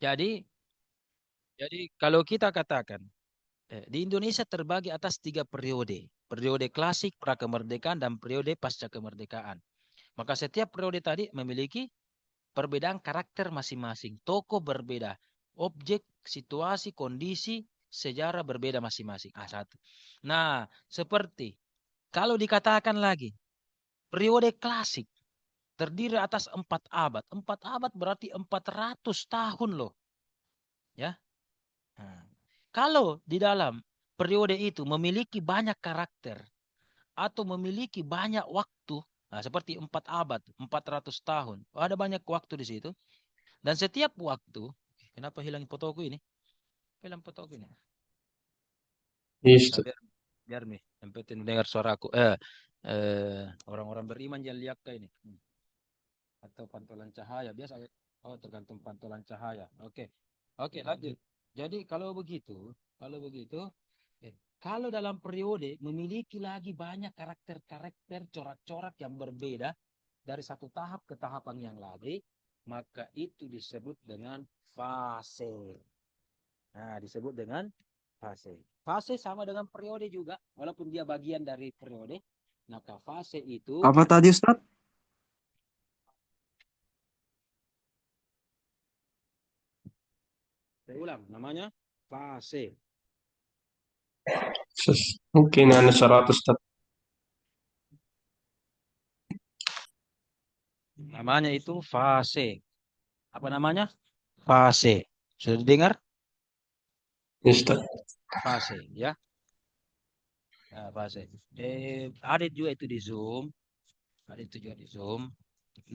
Jadi, kalau kita katakan di Indonesia terbagi atas 3 periode. Periode klasik, prakemerdekaan, dan periode pasca kemerdekaan. Maka setiap periode tadi memiliki perbedaan karakter masing-masing. Tokoh berbeda. Objek, situasi, kondisi, sejarah berbeda masing-masing. Satu. Nah, seperti kalau dikatakan lagi, periode klasik terdiri atas 4 abad. 4 abad berarti 400 tahun loh. Ya. Nah, kalau di dalam periode itu memiliki banyak karakter atau memiliki banyak waktu, nah, seperti 4 abad, 400 tahun, ada banyak waktu di situ. Dan setiap waktu, kenapa hilang fotoku ini? Hilang fotoku ini. Iya, Nah, Ustaz. biar nih, yang penting dengar suaraku. Orang-orang beriman jangan lihat kayak ini. Atau pantulan cahaya biasa. Oh, tergantung pantulan cahaya. Oke. Oke, lanjut. Jadi kalau begitu, kalau dalam periode memiliki lagi banyak karakter-karakter, corak-corak yang berbeda dari satu tahap ke tahapan yang lain, maka itu disebut dengan fase. Nah, disebut dengan fase. Fase sama dengan periode juga, walaupun dia bagian dari periode. Maka fase itu, Apa tadi Ustaz? saya ulang, namanya fase. Mungkin ada 100 Ustaz. Namanya itu fase. Apa namanya? Fase. Sudah dengar? Iya, Ustaz. Fase, ya. Nah, fase. Ada juga itu di Zoom. Ada itu juga di Zoom.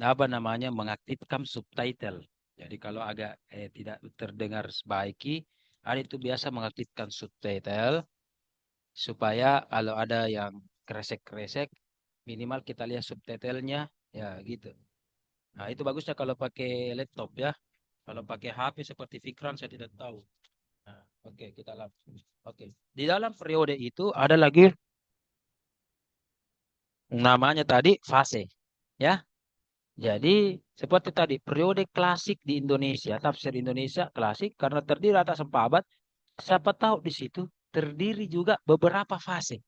Apa namanya? Mengaktifkan subtitle. Jadi kalau agak tidak terdengar sebaiki, ada itu biasa mengaktifkan subtitle supaya kalau ada yang kresek-kresek, minimal kita lihat subtitlenya, ya gitu. Nah, itu bagusnya kalau pakai laptop ya. Kalau pakai HP seperti Fikran saya tidak tahu. Nah, oke, kita langsung. Oke. Di dalam periode itu ada lagi namanya tadi fase. Ya. Jadi seperti tadi periode klasik di Indonesia, tafsir Indonesia klasik karena terdiri atas 4 abad. Siapa tahu di situ terdiri juga beberapa fase.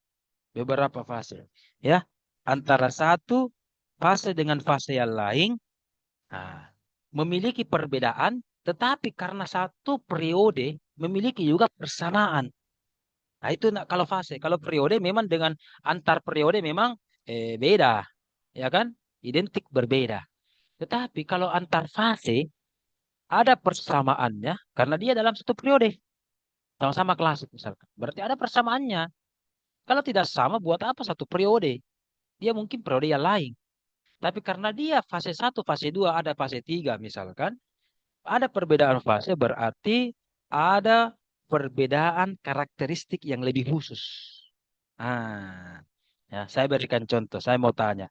Beberapa fase. Ya. Antara satu fase dengan fase yang lain. Nah, memiliki perbedaan, tetapi karena satu periode memiliki juga persamaan. Nah, itu kalau fase. Kalau periode memang dengan antar periode memang beda, ya kan? Identik berbeda. Tetapi kalau antar fase ada persamaannya karena dia dalam satu periode. Sama-sama klasik misalkan. Berarti ada persamaannya. Kalau tidak sama, buat apa satu periode? Dia mungkin periode yang lain. Tapi karena dia fase satu, fase 2, ada fase 3 misalkan, ada perbedaan fase berarti ada perbedaan karakteristik yang lebih khusus. Ah, ya, saya berikan contoh. Saya mau tanya.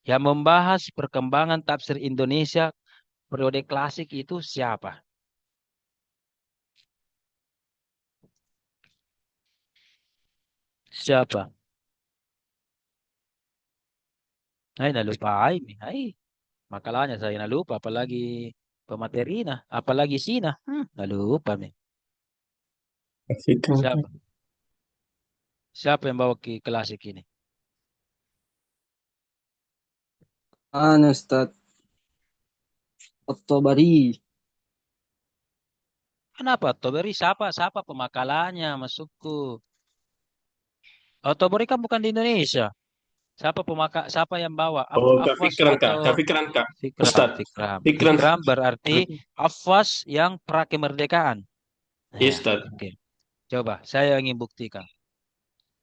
Yang membahas perkembangan tafsir Indonesia periode klasik itu siapa? Siapa? Nah, lupa ini. Makalahnya saya lupa. Apalagi pemateri nah. Apalagi sina. Lupa nih. Fikran. Siapa? Siapa yang bawa ke klasik ini? Ustaz At-Tabari. Kenapa? Toberi siapa pemakalanya masukku? Oh, Toberi kan bukan di Indonesia. Siapa yang bawa? Oh, Kak Afwas Fikran, Kak. Kak atau Fikran, Kak. Fikram? Ustaz. Fikram. Fikran. Fikram berarti Afwas yang prakemerdekaan. Iya, Ya, Ustaz. oke. Coba saya ingin buktikan.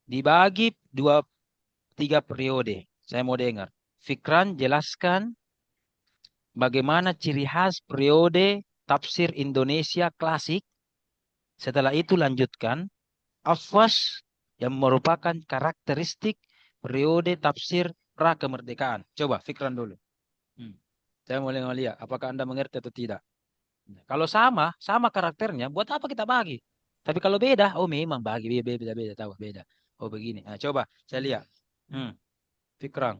Dibagi 3 periode. Saya mau dengar. Fikran jelaskan bagaimana ciri khas periode tafsir Indonesia klasik. Setelah itu lanjutkan Afwas yang merupakan karakteristik periode tafsir prakemerdekaan. Coba Fikran dulu. Hmm. Saya mulai melihat apakah Anda mengerti atau tidak. Kalau sama karakternya, buat apa kita bagi? Tapi kalau beda, oh memang bagi beda, tahu beda. Oh begini. Nah, coba saya lihat. Fikran.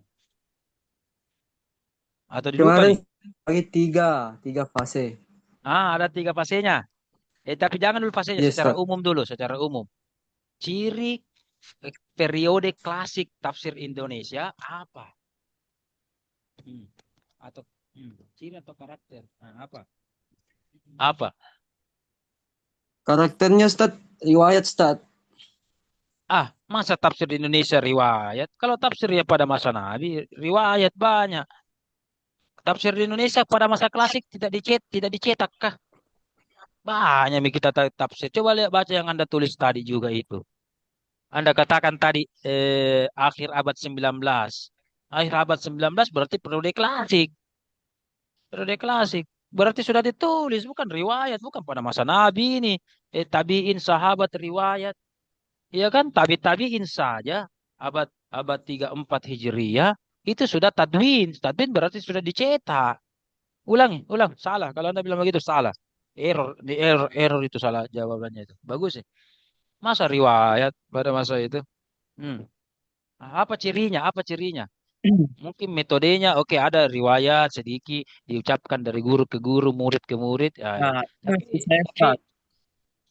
Atau dilupa Kemarin nih? bagi tiga fase. Ada tiga fasenya. Tapi jangan dulu fasenya, Yes, secara Ustaz. umum dulu, secara umum. Ciri periode klasik tafsir Indonesia apa? Hmm. Atau ciri atau karakter? Apa? Apa? Karakternya Ustaz, riwayat Ustaz. Masa tafsir di Indonesia riwayat? Kalau tafsir ya pada masa Nabi, riwayat banyak. Tafsir di Indonesia pada masa klasik tidak dicetak kah? Banyak yang kita tafsir. Coba lihat baca yang Anda tulis tadi juga itu. Anda katakan tadi akhir abad 19. Akhir abad 19 berarti periode klasik. Periode klasik. Berarti sudah ditulis, bukan riwayat, bukan pada masa Nabi ini. Tabiin sahabat riwayat. Iya kan? Tabiin saja abad abad 34 Hijriah itu sudah tadwin. Tadwin berarti sudah dicetak. Ulangi, ulang. Salah. Kalau Anda bilang begitu salah. Error itu salah jawabannya itu. Bagus ya. Masa riwayat pada masa itu? Hmm. Apa cirinya? Apa cirinya? Mungkin metodenya oke ada riwayat sedikit diucapkan dari guru ke guru, murid ke murid. Nah, Tapi maksud saya oke, Ustaz.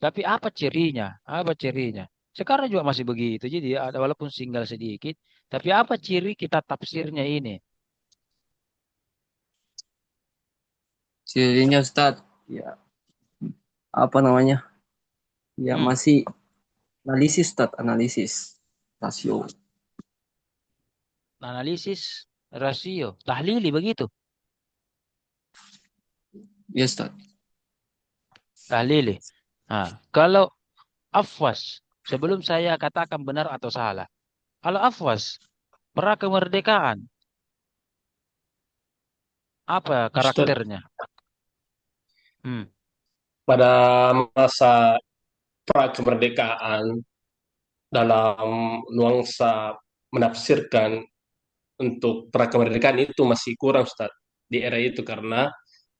tapi apa cirinya? Apa cirinya? Sekarang juga masih begitu. Jadi ada walaupun singgah sedikit, tapi apa ciri kita tafsirnya ini? Cirinya Ustaz, ya apa namanya? Ya Hmm, masih analisis Ustaz, analisis rasio. analisis rasio, tahlili begitu. Ya Ustaz. Tahlili. Kalau afwas, sebelum saya katakan benar atau salah. Kalau afwas, pra kemerdekaan, apa Ustaz, karakternya? Hmm. pada masa pra kemerdekaan dalam nuansa menafsirkan untuk pra kemerdekaan itu masih kurang Ustaz di era itu karena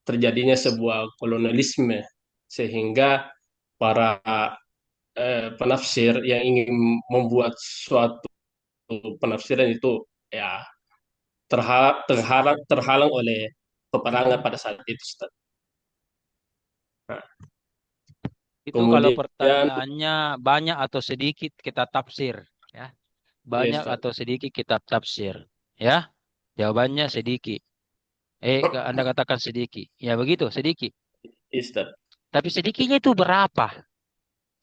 terjadinya sebuah kolonialisme sehingga para penafsir yang ingin membuat suatu penafsiran itu ya terhalang oleh peperangan pada saat itu Ustaz. Nah, Itu kalau kemudian pertanyaannya banyak atau sedikit kita tafsir, ya. ya Banyak Ustaz, atau sedikit kita tafsir, ya. Jawabannya sedikit. Anda katakan sedikit. Ya begitu, sedikit. Ustaz Tapi sedikitnya itu berapa?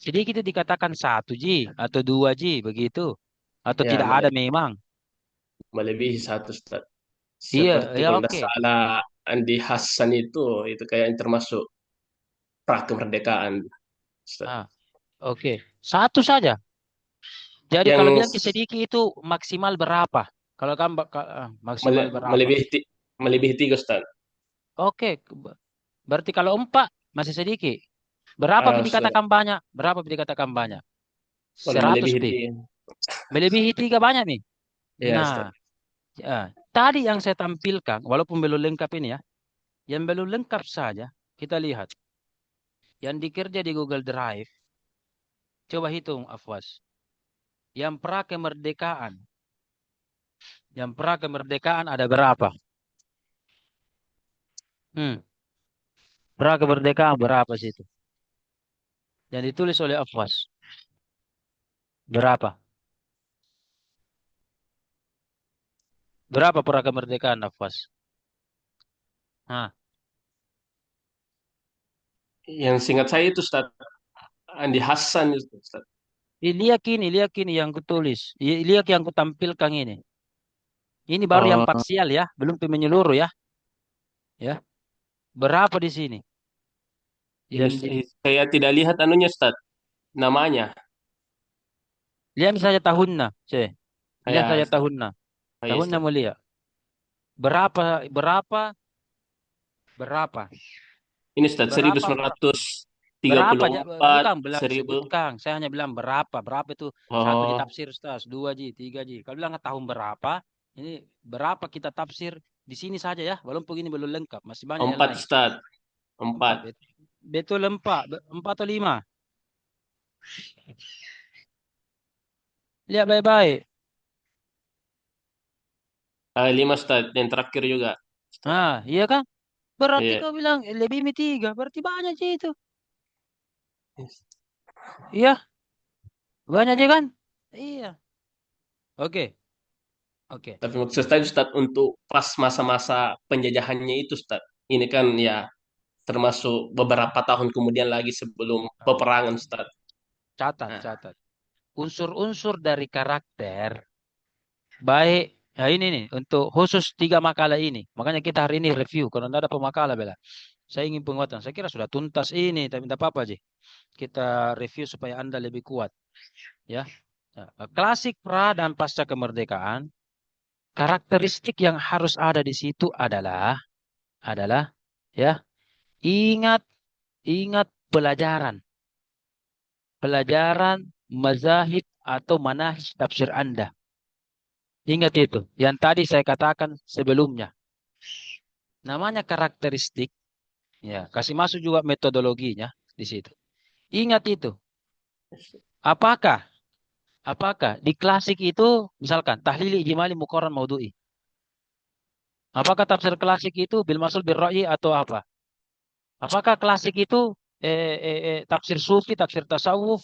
Sedikit itu dikatakan satu Ji atau dua Ji, begitu. Atau ya tidak ada memang. melebihi satu Ustaz. Iya, Seperti ya kalau tidak oke. salah Andi Hasan itu kayak yang termasuk pra kemerdekaan Ustaz. Ah, oke. Satu saja. Jadi kalau Yang bilang sedikit itu maksimal berapa? Kalau kamu maksimal berapa? melebihi melebihi tiga Ustaz. Oke, berarti kalau empat masih sedikit. Berapa Ah, pi Ustaz. dikatakan banyak? Berapa pi dikatakan banyak? Kalau 100 melebihi pi. tiga, Melebihi tiga banyak nih. ya Nah, Ustaz. tadi yang saya tampilkan, walaupun belum lengkap ini ya, yang belum lengkap saja, kita lihat. Yang dikerja di Google Drive, coba hitung Afwas. Yang pra kemerdekaan, yang pra kemerdekaan ada berapa? Hmm, pra kemerdekaan berapa sih itu? Yang ditulis oleh Afwas, berapa? Berapa pra kemerdekaan Afwas? Nah, Yang singkat saya itu Ustaz Andi Hasan itu Ustaz. lihat ini yang kutulis. Lihat yang kutampilkan ini. Ini baru yang Oh, parsial ya, belum menyeluruh ya. Ya, berapa di sini? ini Yang di- saya tidak lihat anunya Ustaz, namanya. Lihat saja tahunnya, lihat Ya, saja tahunnya. ya Tahunnya Ustaz. mulia. Berapa, berapa, berapa, Ini Ustaz berapa, pra- berapa, 1934 bukan bilang 1000. sebutkan. Saya hanya bilang berapa, berapa itu satu Oh, ditafsir, Ustaz, dua ji, tiga ji. Kalau bilang tahun berapa, ini berapa kita tafsir di sini saja ya, walaupun ini belum lengkap, masih banyak yang 4 lain. Ustaz. Empat, 4. betul empat, empat atau lima. Lihat baik-baik. 5 Ustaz, yang terakhir juga. Ustaz. Iya kan? Berarti Iya. kau bilang lebih mi 3, berarti banyak sih itu. Iya, banyak aja kan? Iya. Oke, oke. Tapi maksud saya Ustaz untuk pas masa-masa penjajahannya itu Ustaz. Ini kan ya termasuk beberapa tahun kemudian lagi sebelum peperangan Ustaz. Catat, Nah, catat. Unsur-unsur dari karakter baik. Nah ini nih untuk khusus 3 makalah ini. Makanya kita hari ini review. Kalau tidak ada pemakalah bela. Saya ingin penguatan. Saya kira sudah tuntas ini, tapi tidak apa-apa aja. Kita review supaya Anda lebih kuat, ya. Nah, klasik pra dan pasca kemerdekaan, karakteristik yang harus ada di situ adalah ya, ingat ingat pelajaran mazahib atau manahij tafsir Anda. Ingat itu yang tadi saya katakan sebelumnya. Namanya karakteristik, ya, kasih masuk juga metodologinya di situ. Ingat itu. Apakah apakah di klasik itu misalkan tahlili ijmali muqarrar maudhu'i. Apakah tafsir klasik itu bil masul bil ra'yi atau apa? Apakah klasik itu tafsir sufi, tafsir tasawuf,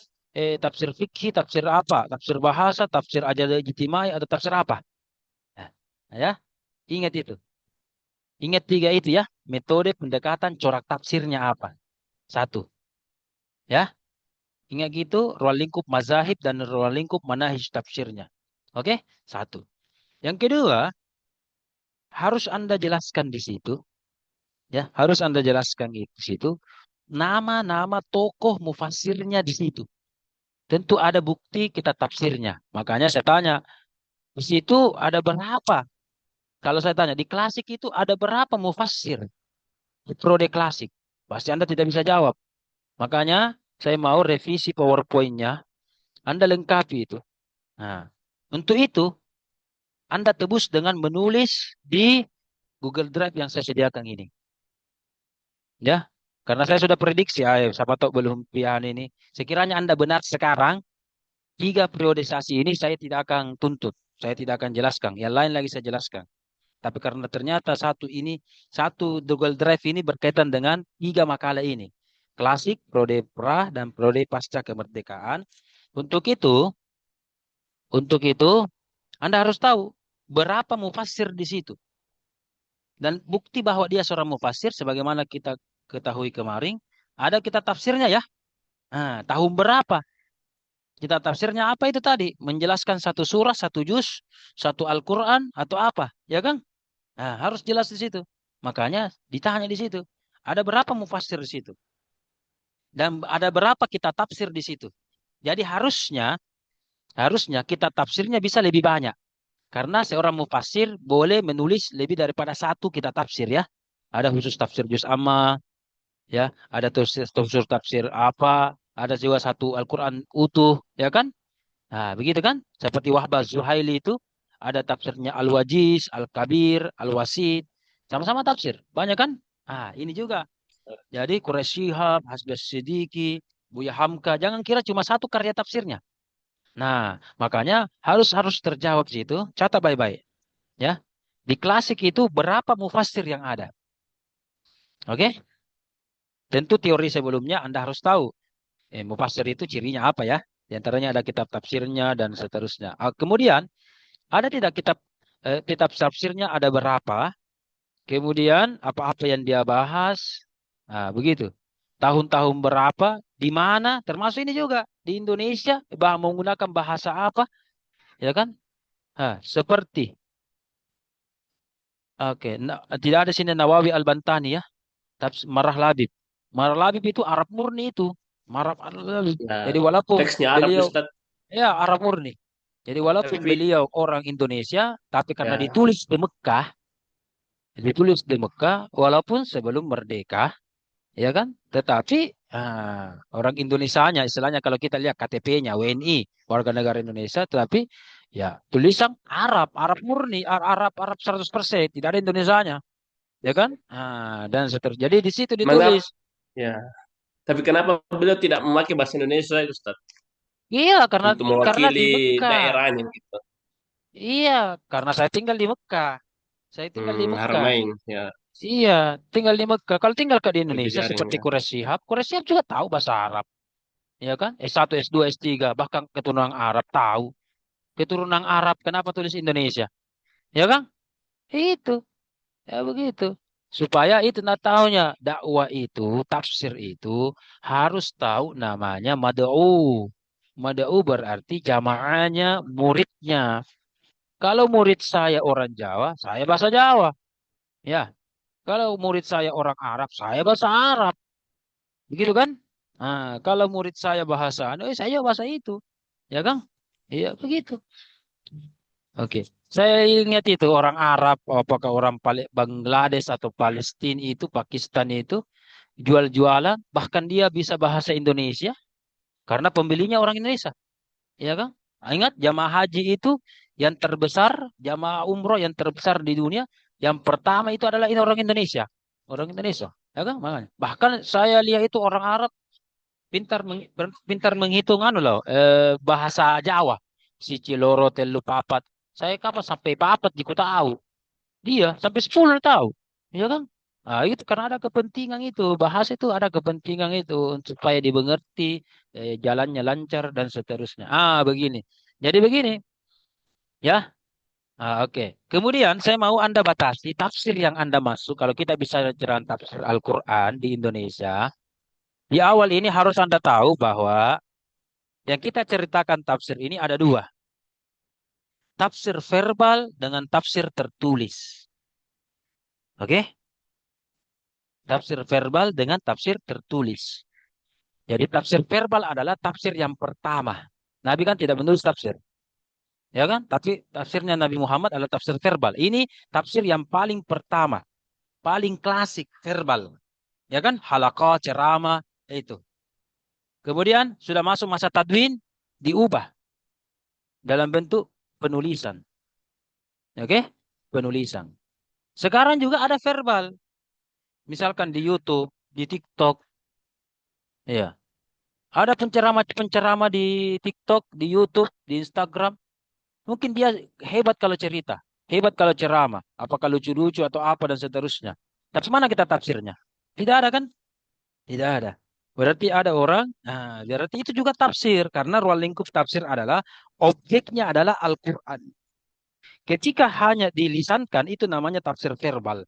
tafsir fikih, tafsir apa? Tafsir bahasa, tafsir ajadah ijtimai atau tafsir apa? Nah, ya, ingat itu. Ingat 3 itu ya. Metode pendekatan corak tafsirnya apa? Satu, ya. Ingat gitu, ruang lingkup mazahib dan ruang lingkup manahij tafsirnya. Oke? Satu. Yang kedua, harus Anda jelaskan di situ, ya, harus Anda jelaskan di situ nama-nama tokoh mufassirnya di situ. Tentu ada bukti kita tafsirnya. Makanya saya tanya, di situ ada berapa? Kalau saya tanya, di klasik itu ada berapa mufassir? Di prode klasik. Pasti Anda tidak bisa jawab. Makanya saya mau revisi PowerPoint-nya. Anda lengkapi itu. Nah, untuk itu, Anda tebus dengan menulis di Google Drive yang saya sediakan ini. Ya, karena saya sudah prediksi, siapa tahu belum pian ini. Sekiranya Anda benar sekarang, 3 periodisasi ini saya tidak akan tuntut. Saya tidak akan jelaskan. Yang lain lagi saya jelaskan. Tapi karena ternyata satu Google Drive ini berkaitan dengan 3 makalah ini. Klasik, prode pra, dan prode pasca kemerdekaan. Untuk itu, Anda harus tahu berapa mufassir di situ. Dan bukti bahwa dia seorang mufassir, sebagaimana kita ketahui kemarin, ada kita tafsirnya ya. Nah, tahun berapa? Kita tafsirnya apa itu tadi? Menjelaskan satu surah, satu juz, satu Al-Quran, atau apa? Ya kan? Nah, harus jelas di situ. Makanya ditanya di situ. Ada berapa mufassir di situ? Dan ada berapa kita tafsir di situ? Jadi harusnya kita tafsirnya bisa lebih banyak. Karena seorang mufassir boleh menulis lebih daripada satu kita tafsir ya. Ada khusus tafsir juz amma, ya, ada tafsir tafsir apa, ada juga satu Al-Quran utuh, ya kan? Nah, begitu kan? Seperti Wahbah Zuhaili itu ada tafsirnya Al-Wajiz, Al-Kabir, Al-Wasid, sama-sama tafsir. Banyak kan? Ah, ini juga. Jadi Quraish Shihab, Hasbas Siddiqi, Buya Hamka, jangan kira cuma satu karya tafsirnya. Nah, makanya harus harus terjawab situ. Catat baik-baik, ya. Di klasik itu berapa mufassir yang ada? Oke? Tentu teori sebelumnya Anda harus tahu. Mufassir itu cirinya apa ya? Di antaranya ada kitab tafsirnya dan seterusnya. Kemudian ada tidak kitab tafsirnya ada berapa? Kemudian apa-apa yang dia bahas? Nah, begitu. Tahun-tahun berapa? Di mana? Termasuk ini juga di Indonesia menggunakan bahasa apa? Ya kan? Seperti oke, tidak ada sini Nawawi Al-Bantani ya. Marah Labib. Marah Labib itu Arab murni itu. Marah Labib. ya Jadi walaupun teksnya Arab beliau Ustaz. ya Arab murni. Jadi walaupun Tapi beliau orang Indonesia, tapi karena ya ditulis di Mekah, walaupun sebelum merdeka, ya kan? Tetapi orang Indonesianya, istilahnya kalau kita lihat KTP-nya WNI, warga negara Indonesia, tetapi ya tulisan Arab, Arab murni, Arab 100%, tidak ada Indonesianya, ya kan? Dan seterusnya. Jadi di situ mengapa ditulis. ya? Tapi kenapa beliau tidak memakai bahasa Indonesia Ustaz Iya, karena untuk karena di mewakili Mekah. daerahnya gitu? Iya, karena saya tinggal di Mekah. Saya tinggal di Mekah. Haramain ya. Iya, tinggal di Mekah. Kalau tinggal ke di Indonesia berjejaring seperti ya. Quraisy Shihab juga tahu bahasa Arab, ya kan? S1, S2, S3, bahkan keturunan Arab tahu. Keturunan Arab, kenapa tulis Indonesia? Ya kan? Itu, ya begitu. Supaya itu nah tahunya dakwah itu, tafsir itu harus tahu namanya mad'u. Mad'u berarti jamaahnya, muridnya. Kalau murid saya orang Jawa, saya bahasa Jawa. Ya, kalau murid saya orang Arab, saya bahasa Arab. Begitu kan? Nah, kalau murid saya bahasa, saya bahasa itu. Ya kan? Iya, begitu. Oke. Saya ingat itu orang Arab, apakah orang Bangladesh atau Palestina itu, Pakistan itu, jual-jualan, bahkan dia bisa bahasa Indonesia karena pembelinya orang Indonesia. Ya kan? Ingat, jamaah haji itu yang terbesar, jamaah umroh yang terbesar di dunia, yang pertama itu adalah ini orang Indonesia. Orang Indonesia. Ya kan? Makanya. Bahkan saya lihat itu orang Arab pintar menghitung anu loh, bahasa Jawa. Si Ciloro telu papat. Saya kapan sampai papat di kota tahu. Dia sampai 10 tahu. Ya kan? Nah, itu karena ada kepentingan itu. Bahasa itu ada kepentingan itu supaya dimengerti, jalannya lancar dan seterusnya. Begini. Jadi begini, ya. Oke. Kemudian saya mau Anda batasi tafsir yang Anda masuk. Kalau kita bisa jalan tafsir Al-Quran di Indonesia, di awal ini harus Anda tahu bahwa yang kita ceritakan tafsir ini ada dua. Tafsir verbal dengan tafsir tertulis. Oke? Tafsir verbal dengan tafsir tertulis. Jadi tafsir verbal adalah tafsir yang pertama. Nabi kan tidak menulis tafsir. Ya kan? Tapi tafsirnya Nabi Muhammad adalah tafsir verbal. Ini tafsir yang paling pertama. Paling klasik verbal. Ya kan? Halaqah, ceramah, itu. Kemudian sudah masuk masa tadwin, diubah dalam bentuk penulisan. Oke? Penulisan. Sekarang juga ada verbal. Misalkan di YouTube, di TikTok. Ya. Ada penceramah-penceramah di TikTok, di YouTube, di Instagram. Mungkin dia hebat kalau cerita. Hebat kalau ceramah. Apakah lucu-lucu atau apa dan seterusnya. Tapi mana kita tafsirnya? Tidak ada kan? Tidak ada. Berarti ada orang, berarti itu juga tafsir. Karena ruang lingkup tafsir adalah, objeknya adalah Al-Quran. Ketika hanya dilisankan, itu namanya tafsir verbal.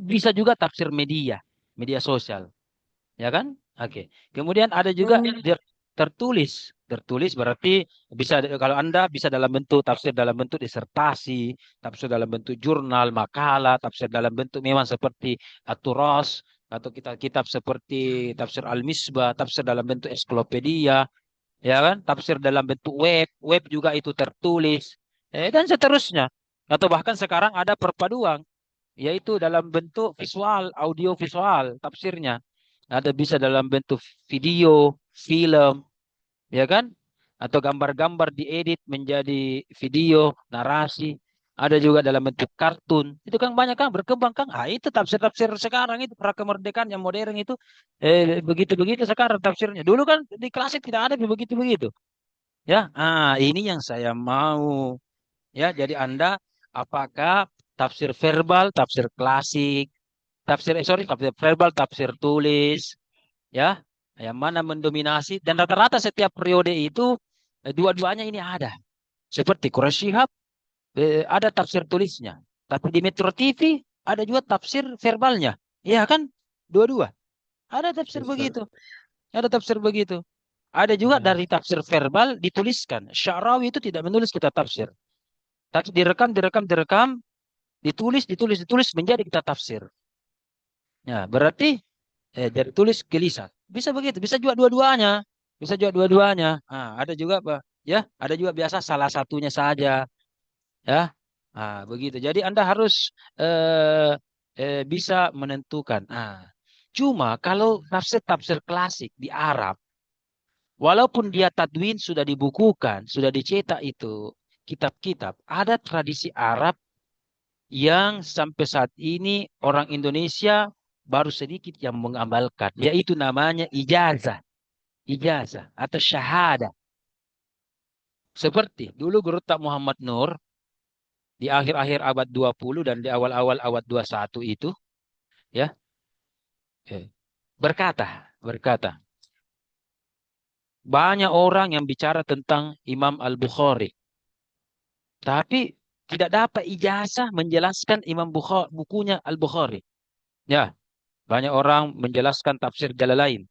Bisa juga tafsir media, media sosial. Ya kan? Oke. Kemudian ada juga tertulis. Tertulis berarti bisa, kalau Anda bisa dalam bentuk tafsir, dalam bentuk disertasi, tafsir dalam bentuk jurnal, makalah, tafsir dalam bentuk memang seperti Aturas atau kitab-kitab seperti tafsir Al-Misbah, tafsir dalam bentuk ensiklopedia, ya kan? Tafsir dalam bentuk web, web juga itu tertulis, dan seterusnya. Atau bahkan sekarang ada perpaduan, yaitu dalam bentuk visual, audio visual, tafsirnya. Ada bisa dalam bentuk video, film, ya kan? Atau gambar-gambar diedit menjadi video, narasi. Ada juga dalam bentuk kartun. Itu kan banyak kan berkembang kan. Itu tafsir-tafsir sekarang itu pra kemerdekaan yang modern itu, begitu-begitu sekarang tafsirnya. Dulu kan di klasik tidak ada begitu-begitu. Ya, ini yang saya mau. Ya, jadi Anda apakah tafsir verbal, tafsir klasik, tafsir verbal, tafsir tulis, ya, yang mana mendominasi dan rata-rata setiap periode itu, dua-duanya ini ada. Seperti Quraisy Shihab, ada tafsir tulisnya, tapi di Metro TV ada juga tafsir verbalnya. Iya kan? Dua-dua. Ada tafsir Ustaz. begitu. Ada tafsir begitu. Ada juga Ya. dari tafsir verbal dituliskan. Sya'rawi itu tidak menulis kita tafsir. Tapi direkam, direkam, direkam, ditulis, ditulis, ditulis menjadi kita tafsir. Ya, berarti dari tulis ke lisan. Bisa begitu, bisa juga dua-duanya. Bisa juga dua-duanya. Ada juga apa? Ya, ada juga biasa salah satunya saja, ya. Begitu. Jadi Anda harus eh, bisa menentukan. Cuma kalau tafsir-tafsir klasik di Arab, walaupun dia tadwin sudah dibukukan, sudah dicetak itu kitab-kitab, ada tradisi Arab yang sampai saat ini orang Indonesia baru sedikit yang mengamalkan, yaitu namanya ijazah, ijazah atau syahada. Seperti dulu Guru Tak Muhammad Nur di akhir-akhir abad 20 dan di awal-awal abad 21 itu, ya, berkata, banyak orang yang bicara tentang Imam Al-Bukhari, tapi tidak dapat ijazah menjelaskan Imam Bukhari, bukunya Al-Bukhari. Ya, banyak orang menjelaskan tafsir Jalalain,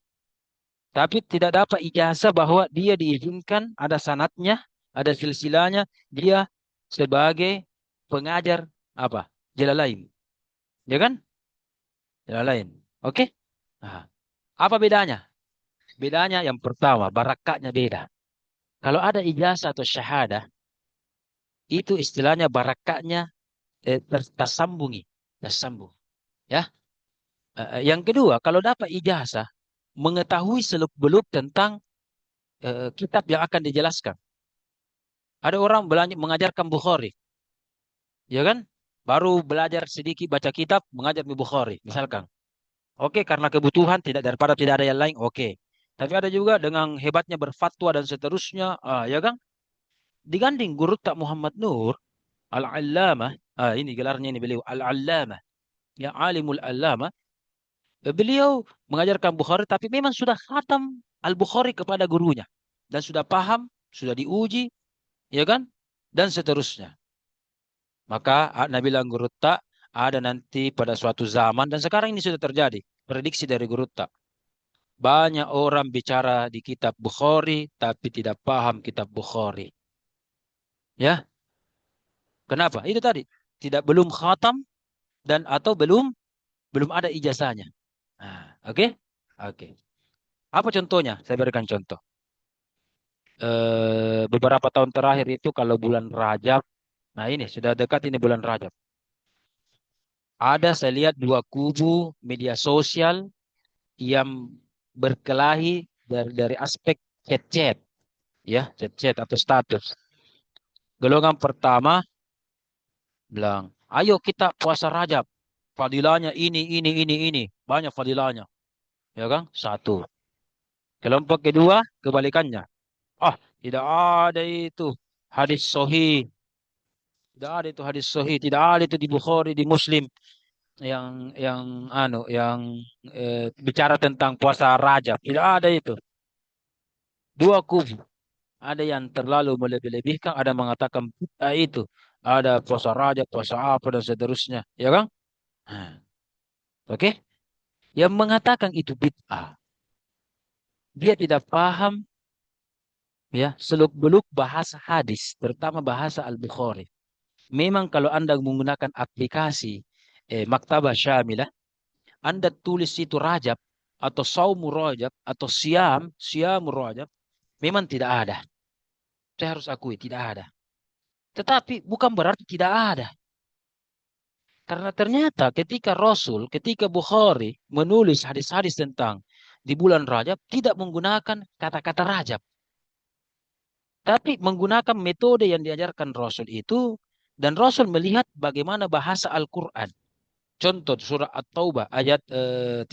tapi tidak dapat ijazah bahwa dia diizinkan, ada sanadnya, ada silsilahnya, dia sebagai pengajar apa? Jalalain. Ya kan? Jalalain. Oke? Nah, apa bedanya? Bedanya yang pertama, barakatnya beda. Kalau ada ijazah atau syahadah, itu istilahnya barakatnya tersambungi, tersambung. Ya. Yang kedua, kalau dapat ijazah, mengetahui seluk-beluk tentang kitab yang akan dijelaskan. Ada orang mengajarkan Bukhari, ya kan? Baru belajar sedikit baca kitab, mengajar Bukhari, misalkan. Oke, karena kebutuhan tidak daripada tidak ada yang lain, oke. Tapi ada juga dengan hebatnya berfatwa dan seterusnya, ya kan? Diganding guru tak Muhammad Nur Al-Allamah, ini gelarnya ini beliau Al-Allamah, ya Alimul Allamah. Beliau mengajarkan Bukhari, tapi memang sudah khatam Al-Bukhari kepada gurunya dan sudah paham, sudah diuji, ya kan? Dan seterusnya. Maka Nabi bilang guru tak ada nanti pada suatu zaman dan sekarang ini sudah terjadi. Prediksi dari guru tak. Banyak orang bicara di kitab Bukhari tapi tidak paham kitab Bukhari. Ya, kenapa? Itu tadi tidak belum khatam dan atau belum ada ijazahnya. Nah, oke? Oke. Apa contohnya? Saya berikan contoh. Beberapa tahun terakhir itu kalau bulan Rajab, nah ini sudah dekat ini bulan Rajab. Ada saya lihat dua kubu media sosial yang berkelahi dari aspek chat-chat, ya, chat-chat atau status. Golongan pertama bilang, ayo kita puasa Rajab. Fadilahnya ini. Banyak fadilahnya. Ya kan? Satu. Kelompok kedua, kebalikannya. Ah, tidak ada itu hadis sahih. Tidak ada itu hadis sahih. Tidak ada itu di Bukhari, di Muslim. Yang bicara tentang puasa Rajab. Tidak ada itu. Dua kubu. Ada yang terlalu melebih-lebihkan, ada mengatakan bid'ah itu. Ada puasa Rajab, puasa apa dan seterusnya. Ya kan? Nah, oke? Yang mengatakan itu bid'ah. Dia tidak paham ya seluk-beluk bahasa hadis, terutama bahasa Al-Bukhari. Memang kalau Anda menggunakan aplikasi Maktabah Syamilah, Anda tulis itu Rajab atau Saumu Rajab atau Siamu Rajab, memang tidak ada. Saya harus akui tidak ada. Tetapi bukan berarti tidak ada. Karena ternyata ketika Bukhari menulis hadis-hadis tentang di bulan Rajab, tidak menggunakan kata-kata Rajab. Tapi menggunakan metode yang diajarkan Rasul itu, dan Rasul melihat bagaimana bahasa Al-Quran. Contoh surah At-Taubah ayat 36.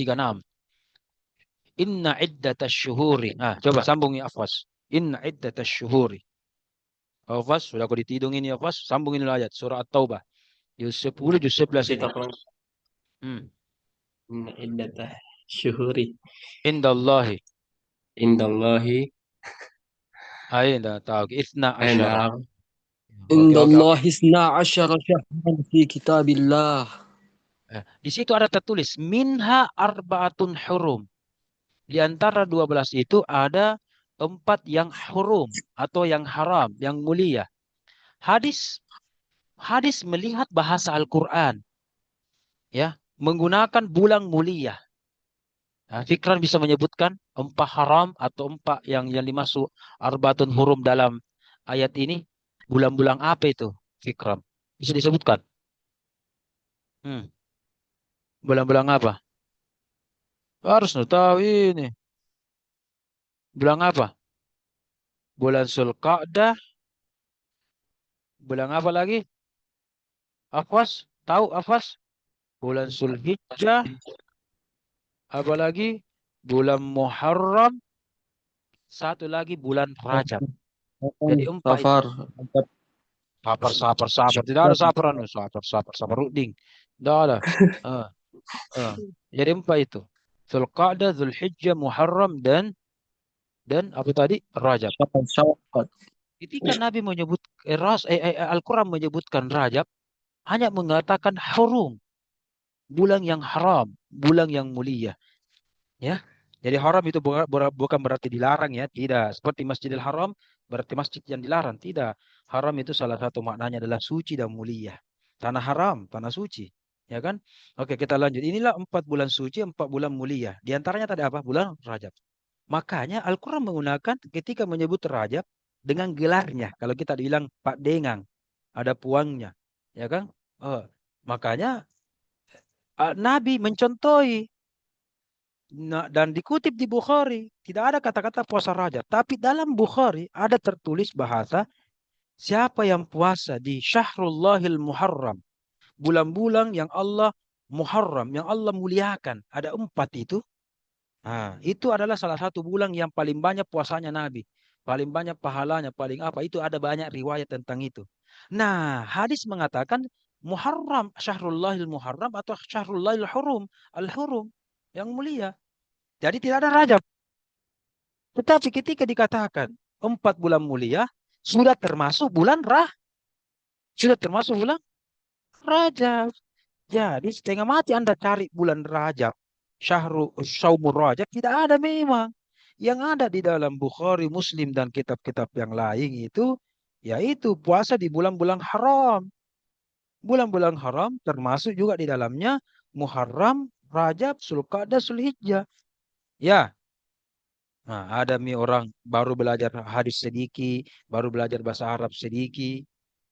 Inna iddatash syuhuri. Nah, coba sambung ya Afwas. Inna iddatash syuhuri. Afwas, sudah aku ditidung ini Afwas. Sambung ini ayat surah At-Taubah. Juz 10, juz 11 ini. Hmm. Inna iddatah syuhuri Indallahi. indallahi Aina tahu. Ithna asyara. enam. Oke, oke, oke. Indallahi isna asyara syahran fi kitabillah. Di situ ada tertulis minha arbaatun hurum. Di antara 12 itu ada 4 yang hurum atau yang haram, yang mulia. Hadis hadis melihat bahasa Al-Qur'an ya, menggunakan bulan mulia. Nah, Fikran bisa menyebutkan 4 haram atau 4 yang dimasuk arbaatun hurum dalam ayat ini. Bulan-bulan apa itu? Fikran. Bisa disebutkan? Hmm. Bulan-bulan apa? Harus tahu ini. Bulan apa? Bulan Zulqa'dah. Bulan apa lagi? Afwas? Tahu Afwas? Bulan Zulhijjah. Apa lagi? Bulan Muharram. Satu lagi bulan Rajab. Jadi 4 itu. Safar. Sabar. Tidak ada sabaran. Sabar. Ruding. Tidak ada. Ah, ah. Jadi 4 itu. Zulqa'dah, Zulhijjah, Muharram, dan apa tadi? Rajab. Syawal. Ketika Nabi menyebut Al-Quran menyebutkan Rajab, hanya mengatakan hurum, bulan yang haram, bulan yang mulia. Ya, jadi haram itu bukan berarti dilarang ya, tidak. Seperti Masjidil Haram berarti masjid yang dilarang, tidak. Haram itu salah satu maknanya adalah suci dan mulia. Tanah haram, tanah suci, ya kan? Oke, kita lanjut. Inilah 4 bulan suci, 4 bulan mulia. Di antaranya tadi apa? Bulan Rajab. Makanya Al-Quran menggunakan ketika menyebut Rajab dengan gelarnya. Kalau kita bilang Pak Dengang, ada puangnya, ya kan? Oh, makanya Nabi mencontohi. Nah, dan dikutip di Bukhari, tidak ada kata-kata puasa Rajab. Tapi dalam Bukhari ada tertulis bahasa siapa yang puasa di Syahrullahil Muharram. Bulan-bulan yang Allah Muharram, yang Allah muliakan. Ada 4 itu. Nah, itu adalah salah satu bulan yang paling banyak puasanya Nabi. Paling banyak pahalanya, paling apa. Itu ada banyak riwayat tentang itu. Nah, hadis mengatakan Muharram, Syahrullahil Muharram atau Syahrullahil Hurum. Al-Hurum, yang mulia. Jadi tidak ada Rajab. Tetapi ketika dikatakan 4 bulan mulia, sudah termasuk bulan sudah termasuk bulan Rajab. Jadi setengah mati Anda cari bulan Rajab. Syaumur Rajab tidak ada memang. Yang ada di dalam Bukhari, Muslim dan kitab-kitab yang lain itu yaitu puasa di bulan-bulan haram. Bulan-bulan haram termasuk juga di dalamnya Muharram, Rajab, Zulqa'dah, Zulhijjah. Ya, nah, ada orang baru belajar hadis sedikit, baru belajar bahasa Arab sedikit.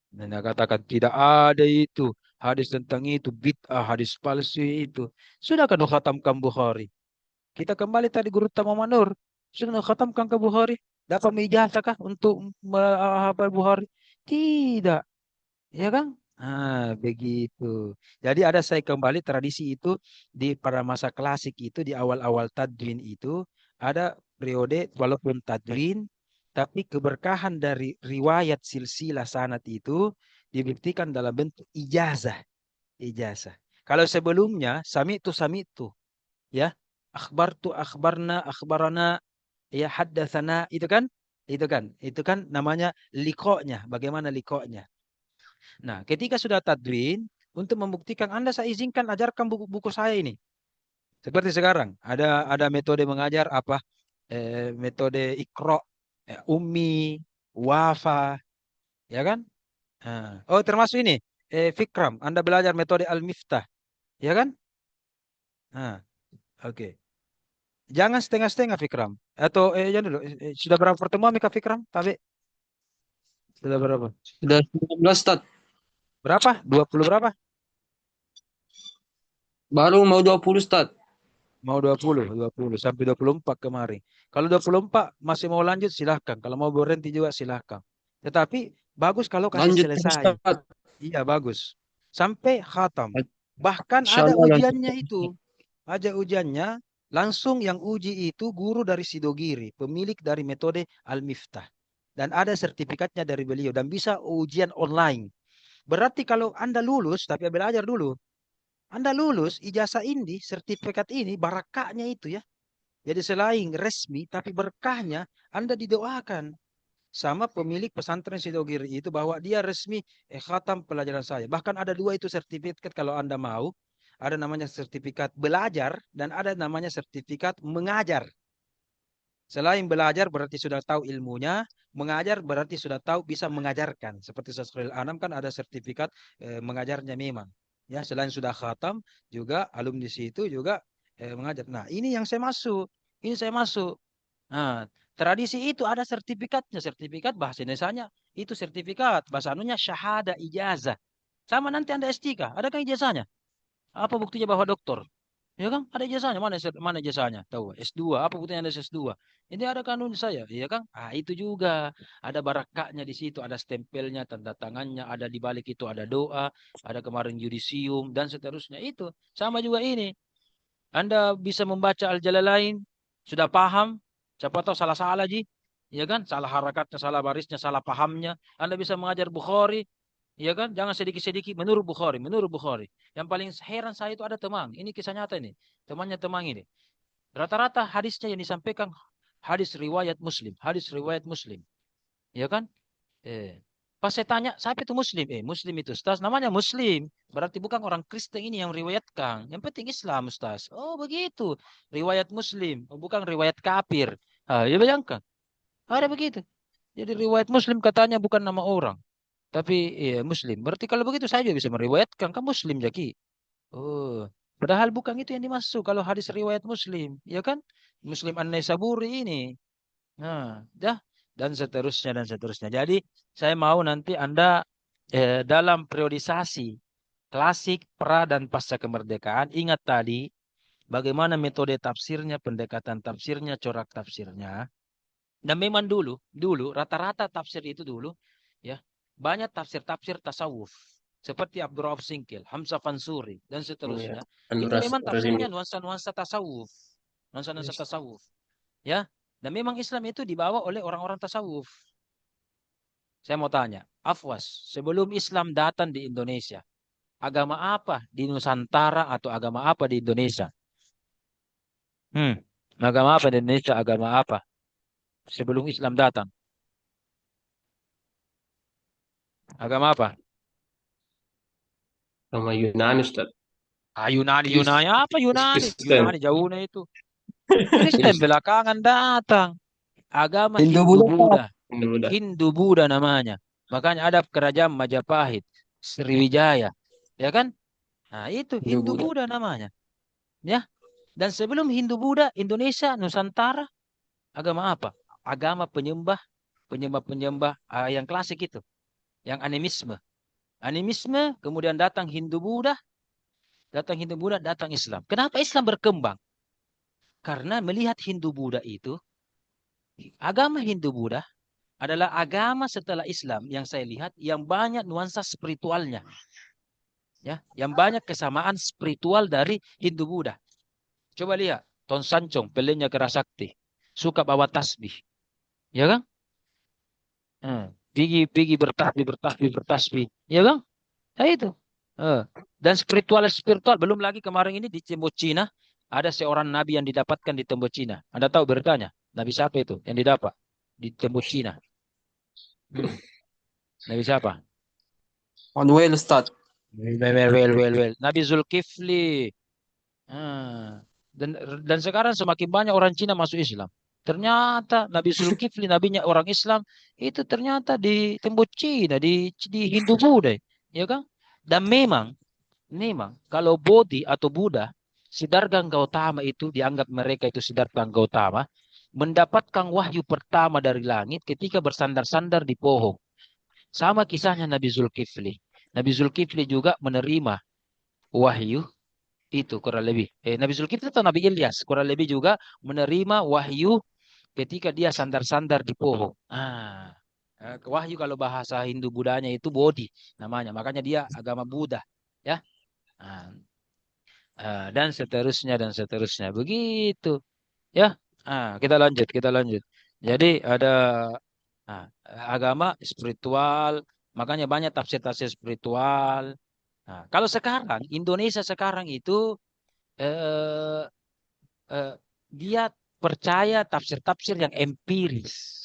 Dan dia katakan tidak ada itu. Hadis tentang itu, bid'ah, hadis palsu itu. Sudah kan khatamkan Bukhari. Kita kembali tadi guru Utama Manur. Sudah khatamkan ke Bukhari. Dapat ijazah kah untuk menghafal Bukhari? Tidak. Ya kan? Ah, begitu. Jadi ada saya kembali tradisi itu di pada masa klasik itu di awal-awal tadwin itu ada periode walaupun tadwin tapi keberkahan dari riwayat silsilah sanad itu dibuktikan dalam bentuk ijazah. Ijazah. Kalau sebelumnya sami itu ya akhbarana ya haddatsana itu kan namanya liqo'nya bagaimana liqo'nya. Nah, ketika sudah tadwin, untuk membuktikan Anda saya izinkan ajarkan buku-buku saya ini. Seperti sekarang, ada metode mengajar apa? Metode Iqra, Ummi, Wafa, ya kan? Nah, oh, termasuk ini, Fikram. Anda belajar metode Al-Miftah, ya kan? Nah, oke. Jangan setengah-setengah Fikram. Atau jangan dulu. Sudah berapa pertemuan Mika Fikram? Tapi sudah berapa? Sudah 19, Ustaz. Berapa? 20 berapa? Baru mau 20, Ustaz. Mau 20 sampai 24 kemarin. Kalau 24 masih mau lanjut silahkan. Kalau mau berhenti juga silahkan. Tetapi bagus kalau kasih Lanjut, selesai. Ustaz. Iya bagus. Sampai khatam. Bahkan ada Insyaallah lanjut. ujiannya itu. Ada ujiannya. Langsung yang uji itu guru dari Sidogiri. Pemilik dari metode Al-Miftah. Dan ada sertifikatnya dari beliau. Dan bisa ujian online. Berarti kalau Anda lulus, tapi belajar dulu. Anda lulus ijazah ini, sertifikat ini, barakahnya itu ya. Jadi selain resmi, tapi berkahnya Anda didoakan sama pemilik pesantren Sidogiri itu bahwa dia resmi khatam pelajaran saya. Bahkan ada 2 itu sertifikat kalau Anda mau. Ada namanya sertifikat belajar dan ada namanya sertifikat mengajar. Selain belajar berarti sudah tahu ilmunya, mengajar berarti sudah tahu bisa mengajarkan. Seperti Syahrul Anam kan ada sertifikat mengajarnya memang. Ya, selain sudah khatam juga alumni situ juga mengajar. Nah, ini yang saya masuk. Ini saya masuk. Nah, tradisi itu ada sertifikatnya, sertifikat bahasa Indonesianya itu sertifikat, bahasa anunya syahada ijazah. Sama nanti Anda S3, ada kan ijazahnya? Apa buktinya bahwa doktor? Ya kan? Ada ijazahnya. Mana ijazahnya? Tahu. S2. Apa buktinya Anda S2? Ini ada kanun saya. Iya kan? Ah, itu juga. Ada barakahnya di situ. Ada stempelnya, tanda tangannya. Ada di balik itu ada doa. Ada kemarin yudisium. Dan seterusnya. Itu. Sama juga ini. Anda bisa membaca Al-Jalalain. Sudah paham. Siapa tahu salah-salah, Ji. Ya kan? Salah harakatnya, salah barisnya, salah pahamnya. Anda bisa mengajar Bukhari. Iya kan? Jangan sedikit-sedikit menurut Bukhari, menurut Bukhari. Yang paling heran saya itu ada teman. Ini kisah nyata ini. Temannya teman ini. Rata-rata hadisnya yang disampaikan hadis riwayat Muslim, hadis riwayat Muslim. Iya kan? Pas saya tanya, siapa itu Muslim? Muslim itu Ustaz, namanya Muslim. Berarti bukan orang Kristen ini yang riwayatkan. Yang penting Islam, Ustaz. Oh, begitu. Riwayat Muslim, oh, bukan riwayat kafir. Ya bayangkan. Ada begitu. Jadi riwayat Muslim katanya bukan nama orang, tapi Muslim. Berarti kalau begitu saya juga bisa meriwayatkan kan Muslim jadi. Oh, padahal bukan itu yang dimaksud kalau hadis riwayat Muslim, ya kan? Muslim An-Naisaburi ini. Nah, dah dan seterusnya. Jadi saya mau nanti Anda dalam periodisasi klasik, pra dan pasca kemerdekaan ingat tadi bagaimana metode tafsirnya, pendekatan tafsirnya, corak tafsirnya. Dan memang dulu rata-rata tafsir itu dulu ya banyak tafsir-tafsir tasawuf seperti Abdurrahman Singkil, Hamzah Fansuri dan Iya. seterusnya. Anu Itu memang rezimnya. tafsirnya nuansa-nuansa tasawuf, nuansa-nuansa Yes. tasawuf, ya. Dan memang Islam itu dibawa oleh orang-orang tasawuf. Saya mau tanya, Afwas, sebelum Islam datang di Indonesia, agama apa di Nusantara atau agama apa di Indonesia? Hmm, agama apa di Indonesia? Agama apa sebelum Islam datang? Agama apa? Sama Yunani, Ustaz. Yunani, Kris- Yunani apa Yunani? Kristen. Yunani jauhnya itu. Kristen belakangan datang. Agama Hindu Buddha Ustaz. Hindu-Buddha. Ini udah. Hindu-Buddha namanya. Makanya ada kerajaan Majapahit, Sriwijaya. Ya kan? Nah, itu Hindu Buddha. Hindu-Buddha namanya. Ya. Dan sebelum Hindu-Buddha, Indonesia, Nusantara, agama apa? Agama penyembah yang klasik itu. Yang animisme. Animisme, kemudian datang Hindu-Buddha, datang Islam. Kenapa Islam berkembang? Karena melihat Hindu-Buddha itu, agama Hindu-Buddha adalah agama setelah Islam yang saya lihat yang banyak nuansa spiritualnya. Ya, yang banyak kesamaan spiritual dari Hindu-Buddha. Coba lihat, Ton Sancong, pelenya Kerasakti, suka bawa tasbih. Ya kan? Pergi bertasbih. Ya kan? Nah, itu. Dan spiritual belum lagi kemarin ini di tembok Cina ada seorang nabi yang didapatkan di tembok Cina. Anda tahu beritanya? Nabi siapa itu yang didapat di tembok Cina? Nabi siapa? Manuel Ustaz. Nabi Zulkifli. Ah. Dan sekarang semakin banyak orang Cina masuk Islam. Ternyata Nabi Zulkifli, nabinya orang Islam, itu ternyata di tembok Cina, di Hindu Buddha. Ya kan? Dan memang kalau Bodhi atau Buddha, Siddhartha Gautama itu dianggap mereka itu Siddhartha Gautama mendapatkan wahyu pertama dari langit ketika bersandar-sandar di pohon. Sama kisahnya Nabi Zulkifli. Nabi Zulkifli juga menerima wahyu itu kurang lebih. Nabi Zulkifli atau Nabi Ilyas kurang lebih juga menerima wahyu ketika dia sandar-sandar di pohon. Wahyu kalau bahasa Hindu Budanya itu Bodhi namanya. Makanya dia agama Buddha. Ya. Ah, dan seterusnya. Begitu. Ya. Kita lanjut. Jadi ada agama spiritual, makanya banyak tafsir-tafsir spiritual. Nah, kalau sekarang Indonesia sekarang itu eh, eh, dia percaya tafsir-tafsir yang empiris.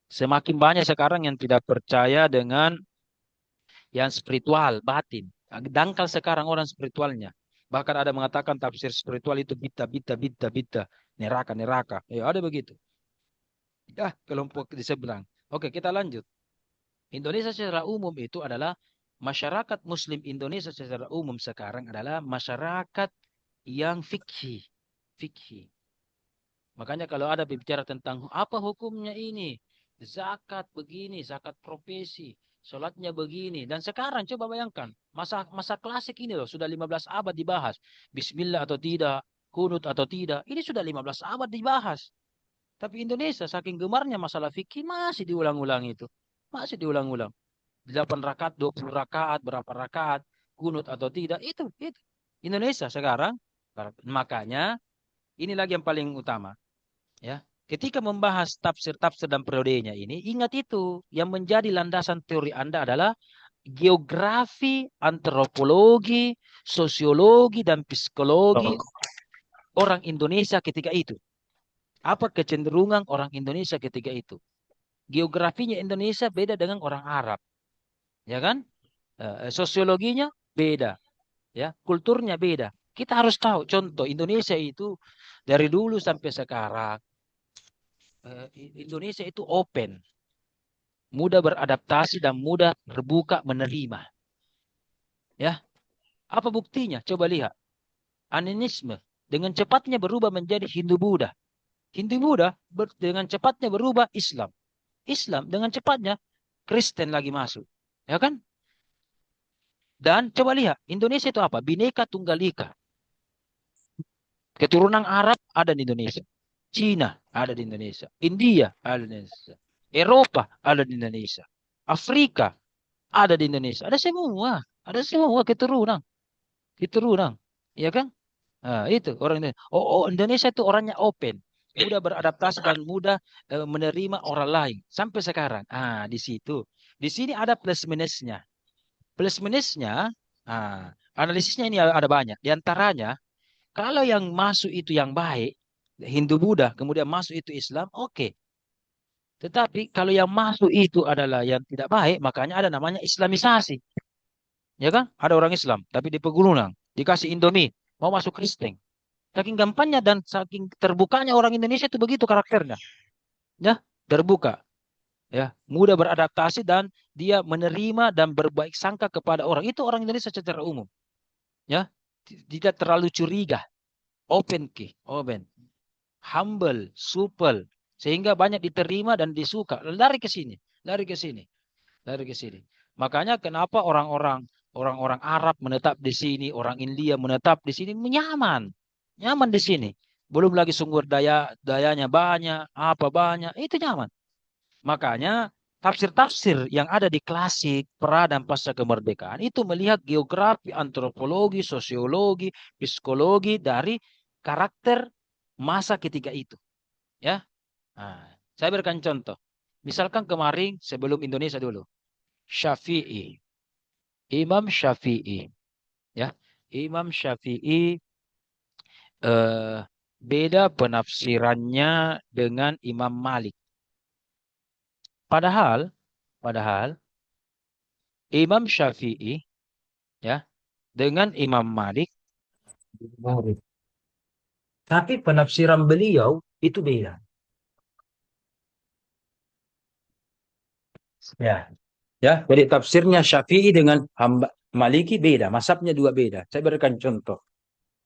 Semakin banyak sekarang yang tidak percaya dengan yang spiritual, batin. Dangkal sekarang orang spiritualnya. Bahkan ada mengatakan tafsir spiritual itu bita, neraka. Ya, ada begitu. Ya, kelompok di seberang. Oke, kita lanjut. Indonesia secara umum itu adalah masyarakat Muslim Indonesia secara umum sekarang adalah masyarakat yang fikih. Fikih. Makanya kalau ada bicara tentang apa hukumnya ini, zakat begini, zakat profesi, sholatnya begini. Dan sekarang coba bayangkan, masa klasik ini loh, sudah 15 abad dibahas. Bismillah atau tidak, kunut atau tidak, ini sudah 15 abad dibahas. Tapi Indonesia saking gemarnya masalah fikih masih diulang-ulang itu. Masih diulang-ulang. 8 rakaat, 20 rakaat, berapa rakaat, kunut atau tidak, itu. Indonesia sekarang, makanya ini lagi yang paling utama. Ya, ketika membahas tafsir-tafsir dan periodenya ini, ingat itu yang menjadi landasan teori Anda adalah geografi, antropologi, sosiologi, dan psikologi orang Indonesia ketika itu. Apa kecenderungan orang Indonesia ketika itu? Geografinya Indonesia beda dengan orang Arab, ya kan? Sosiologinya beda, ya. Kulturnya beda. Kita harus tahu. Contoh Indonesia itu dari dulu sampai sekarang, Indonesia itu open, mudah beradaptasi dan mudah terbuka menerima. Ya, apa buktinya? Coba lihat. Animisme dengan cepatnya berubah menjadi Hindu-Buddha. Hindu-Buddha dengan cepatnya berubah Islam. Islam dengan cepatnya Kristen lagi masuk. Ya kan? Dan coba lihat, Indonesia itu apa? Bhinneka Tunggal Ika. Keturunan Arab ada di Indonesia. Cina ada di Indonesia. India ada di Indonesia. Eropa ada di Indonesia. Afrika ada di Indonesia. Ada semua. Ada semua keturunan. Keturunan. Ya kan? Nah, itu orang Indonesia. Indonesia itu orangnya open. Mudah beradaptasi dan mudah menerima orang lain. Sampai sekarang. Di situ. Di sini ada plus minusnya. Plus minusnya, analisisnya ini ada banyak. Di antaranya, kalau yang masuk itu yang baik, Hindu Buddha, kemudian masuk itu Islam, oke. Tetapi kalau yang masuk itu adalah yang tidak baik, makanya ada namanya Islamisasi. Ya kan? Ada orang Islam, tapi di pegunungan, dikasih Indomie, mau masuk Kristen. Saking gampangnya dan saking terbukanya orang Indonesia itu begitu karakternya. Ya, terbuka. Ya, mudah beradaptasi dan dia menerima dan berbaik sangka kepada orang. Itu orang Indonesia secara umum. Ya, tidak terlalu curiga. Open open. Humble, supel, sehingga banyak diterima dan disuka. Lari ke sini, lari ke sini, lari ke sini. Makanya kenapa orang-orang Arab menetap di sini, orang India menetap di sini nyaman, nyaman di sini. Belum lagi sumber dayanya banyak, apa banyak, itu nyaman. Makanya tafsir-tafsir yang ada di klasik pra dan pasca kemerdekaan itu melihat geografi, antropologi, sosiologi, psikologi dari karakter masa ketika itu. Ya, saya berikan contoh. Misalkan kemarin sebelum Indonesia dulu, Syafi'i, Imam Syafi'i, ya, Imam Syafi'i beda penafsirannya dengan Imam Malik. Padahal Imam Syafi'i, ya, dengan Imam Malik murid. Tapi penafsiran beliau itu beda. Ya, ya. Jadi tafsirnya Syafi'i dengan Maliki beda, mazhabnya dua beda. Saya berikan contoh.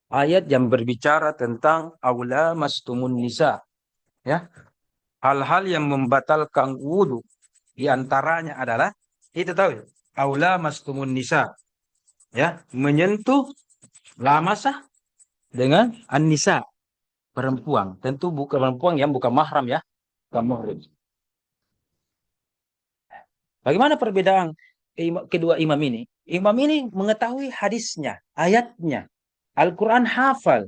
Ayat yang berbicara tentang aula mastumun nisa, ya. Hal-hal yang membatalkan wudu di antaranya adalah itu tahu, aula mastumun nisa, ya, menyentuh lamasah dengan an-nisa, perempuan. Tentu bukan perempuan yang bukan mahram, ya, bukan muhrim. Bagaimana perbedaan kedua imam ini? Imam ini mengetahui hadisnya, ayatnya. Al-Quran hafal.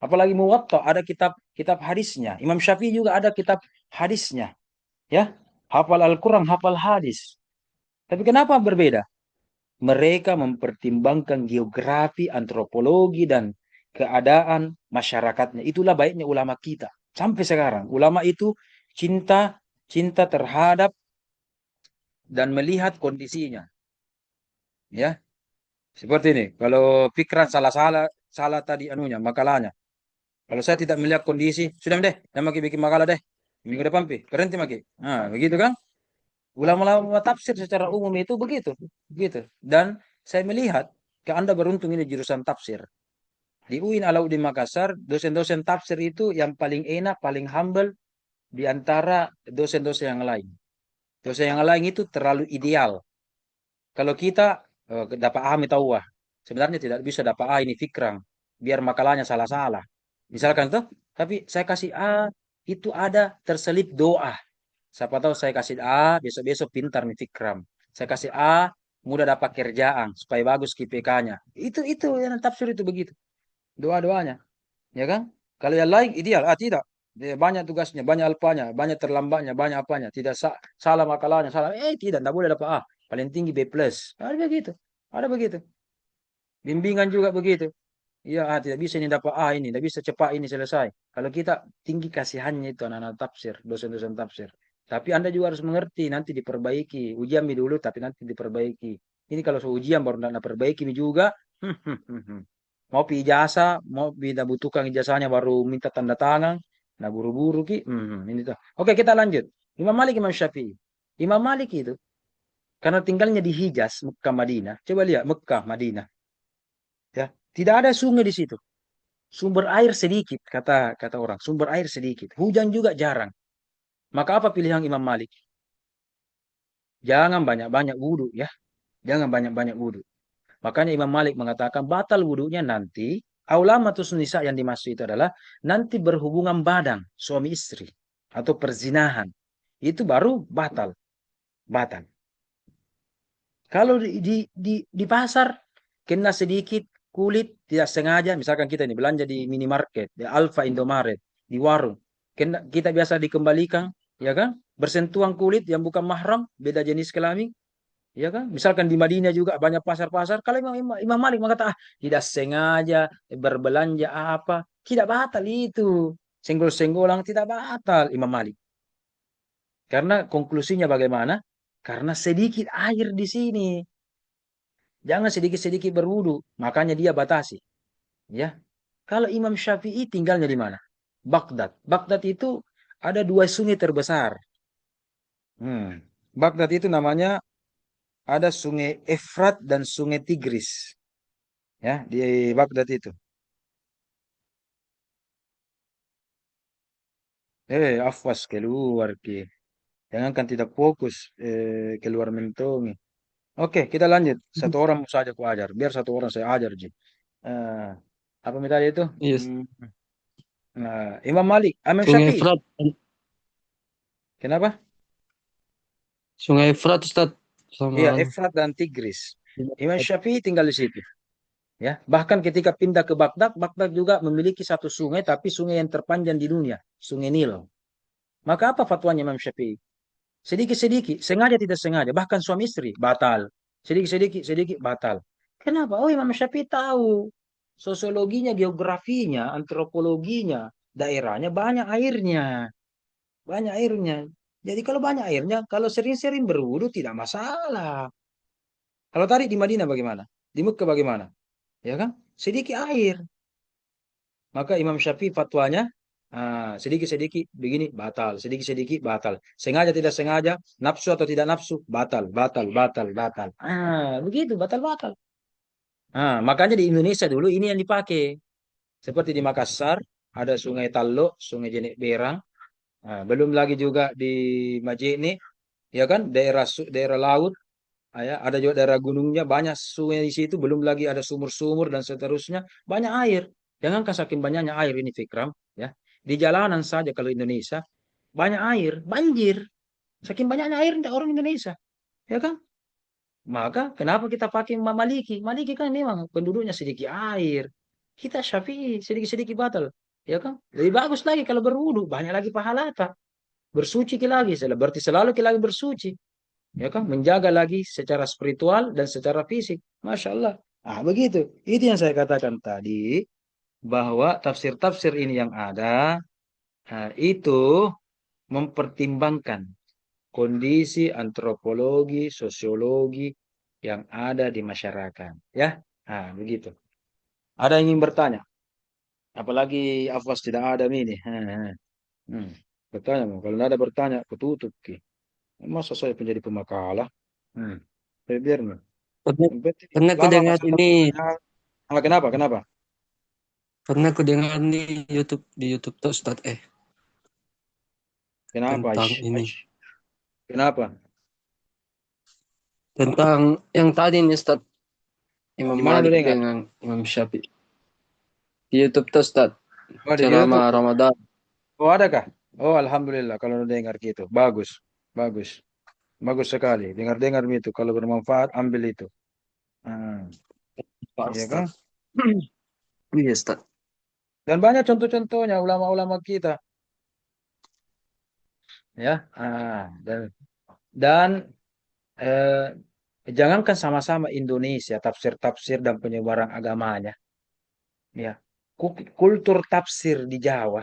Apalagi Muwatta ada kitab hadisnya. Imam Syafi'i juga ada kitab hadisnya. Ya, hafal Al-Quran, hafal hadis. Tapi kenapa berbeda? Mereka mempertimbangkan geografi, antropologi, dan keadaan masyarakatnya. Itulah baiknya ulama kita. Sampai sekarang, ulama itu cinta terhadap dan melihat kondisinya. Ya, seperti ini. Kalau pikiran salah tadi anunya, makalahnya. Kalau saya tidak melihat kondisi, sudah deh, yang maki bikin makalah deh. Minggu depan berhenti maki. Nah, begitu kan? Ulama-ulama tafsir secara umum itu begitu, begitu. Dan saya melihat ke Anda beruntung ini jurusan tafsir. Di UIN Alauddin Makassar, dosen-dosen tafsir itu yang paling enak, paling humble di antara dosen-dosen yang lain. Dosen yang lain itu terlalu ideal. Kalau kita dapat A tahu wah, sebenarnya tidak bisa dapat A ini fikrang, biar makalahnya salah-salah. Misalkan tuh, tapi saya kasih A itu ada terselip doa. Siapa tahu saya kasih A, besok-besok pintar nih fikram. Saya kasih A, mudah dapat kerjaan supaya bagus KPK-nya. Itu yang tafsir itu begitu. Doa-doanya, ya kan? Kalau yang lain ideal, tidak. Dia banyak tugasnya, banyak alpanya, banyak terlambatnya, banyak apanya. Tidak salah makalahnya, salah. Tidak boleh dapat A. paling tinggi B+. Ada begitu. Ada begitu. Bimbingan juga begitu. Iya, tidak bisa ini dapat A ini, tidak bisa cepat ini selesai. Kalau kita tinggi kasihannya itu anak-anak tafsir, dosen-dosen tafsir. Tapi Anda juga harus mengerti, nanti diperbaiki. Ujian dulu, tapi nanti diperbaiki. Ini kalau ujian baru Anda perbaiki juga. Mau pi ijazah, mau minta butuhkan ijazahnya baru minta tanda tangan. Nah buru-buru ki. Ini tuh. Oke, kita lanjut. Imam Malik, Imam Syafi'i. Imam Malik itu karena tinggalnya di Hijaz, Mekah, Madinah. Coba lihat Mekah, Madinah. Ya, tidak ada sungai di situ. Sumber air sedikit, kata orang. Sumber air sedikit. Hujan juga jarang. Maka apa pilihan Imam Malik? Jangan banyak-banyak wudhu ya. Jangan banyak-banyak wudhu. Makanya Imam Malik mengatakan batal wudhunya nanti. Aulamatus nisa yang dimaksud itu adalah nanti berhubungan badan suami istri atau perzinahan. Itu baru batal. Batal. Kalau di pasar kena sedikit kulit tidak sengaja, misalkan kita ini belanja di minimarket, di Alfa Indomaret, di warung, kita biasa dikembalikan, ya kan? Bersentuhan kulit yang bukan mahram, beda jenis kelamin, ya kan? Misalkan di Madinah juga banyak pasar-pasar. Kalau Imam Malik mengatakan tidak sengaja berbelanja apa, tidak batal itu. Senggol-senggolan tidak batal Imam Malik. Karena konklusinya bagaimana? Karena sedikit air di sini. Jangan sedikit-sedikit berwudu. Makanya dia batasi. Ya. Kalau Imam Syafi'i tinggalnya di mana? Baghdad. Baghdad itu ada dua sungai terbesar. Baghdad itu namanya ada sungai Efrat dan sungai Tigris. Ya, di Baghdad itu. Afwas keluar ki. Jangankan tidak fokus keluar mentongi. Oke, kita lanjut. Satu orang saja aku ajar. Biar satu orang saya ajar, Ji. Eh, apa tadi itu? Yes. Nah, Imam Malik, Imam Sungai Syafi'i. Efrat. Kenapa? Sungai Efrat Ustaz Iya, sama Efrat dan Tigris. Imam Syafi'i tinggal di situ. Ya, bahkan ketika pindah ke Baghdad, Baghdad juga memiliki satu sungai, tapi sungai yang terpanjang di dunia, Sungai Nil. Maka apa fatwanya Imam Syafi'i? Sedikit-sedikit, sengaja tidak sengaja, bahkan suami istri batal. Sedikit-sedikit, sedikit batal. Kenapa? Oh, Imam Syafi'i tahu sosiologinya, geografinya, antropologinya, daerahnya banyak airnya, banyak airnya. Jadi kalau banyak airnya, kalau sering-sering berwudu tidak masalah. Kalau tadi di Madinah bagaimana? Di Mekah bagaimana? Ya kan? Sedikit air. Maka Imam Syafi'i fatwanya sedikit-sedikit begini batal, sedikit-sedikit batal. Sengaja tidak sengaja, nafsu atau tidak nafsu, batal, batal, batal, batal. Begitu, batal-batal. Makanya di Indonesia dulu ini yang dipakai. Seperti di Makassar, ada Sungai Tallo, Sungai Jenek Berang. Belum lagi juga di Majene, ya kan, daerah laut. Ya, ada juga daerah gunungnya, banyak sungai di situ, belum lagi ada sumur-sumur dan seterusnya, banyak air. Jangankan saking banyaknya air ini Fikram, ya. Di jalanan saja kalau Indonesia banyak air, banjir. Saking banyaknya air orang Indonesia, ya kan? Maka kenapa kita pakai Maliki? Maliki kan memang penduduknya sedikit air. Kita Syafi'i sedikit-sedikit batal, ya kan? Lebih bagus lagi kalau berwudu, banyak lagi pahala tak. Bersuci lagi, berarti selalu kita lagi bersuci, ya kan, menjaga lagi secara spiritual dan secara fisik. Masya Allah. Begitu, itu yang saya katakan tadi, bahwa tafsir-tafsir ini yang ada itu mempertimbangkan kondisi antropologi, sosiologi yang ada di masyarakat, ya. Begitu. Ada yang ingin bertanya, apalagi Afwas tidak ada ini. Bertanya, kalau tidak ada bertanya kututup ki. Masa saya menjadi pemakalah? Biar mah. pernah, Yang penting pernah ku lama dengar masa ini pertanyaan. Kenapa? Kenapa? pernah ku dengar di YouTube tuh Ustaz Kenapa? tentang Aish? ini Aish. Kenapa? tentang yang tadi nih Ustaz Imam Di mana lu Malik dengar? dengan Imam Syafi'i di YouTube tuh Ustaz Di YouTube. ceramah Ramadan. Oh, adakah? Oh, alhamdulillah kalau lu dengar gitu. Bagus. Bagus. Bagus sekali. Dengar-dengar itu. Kalau bermanfaat, ambil itu. Ah, Pak iya kan? Ustaz. Iya Ustaz. Dan banyak contoh-contohnya ulama-ulama kita. Ya. Dan eh, Jangankan sama-sama Indonesia, tafsir-tafsir dan penyebaran agamanya. Ya, kultur tafsir di Jawa,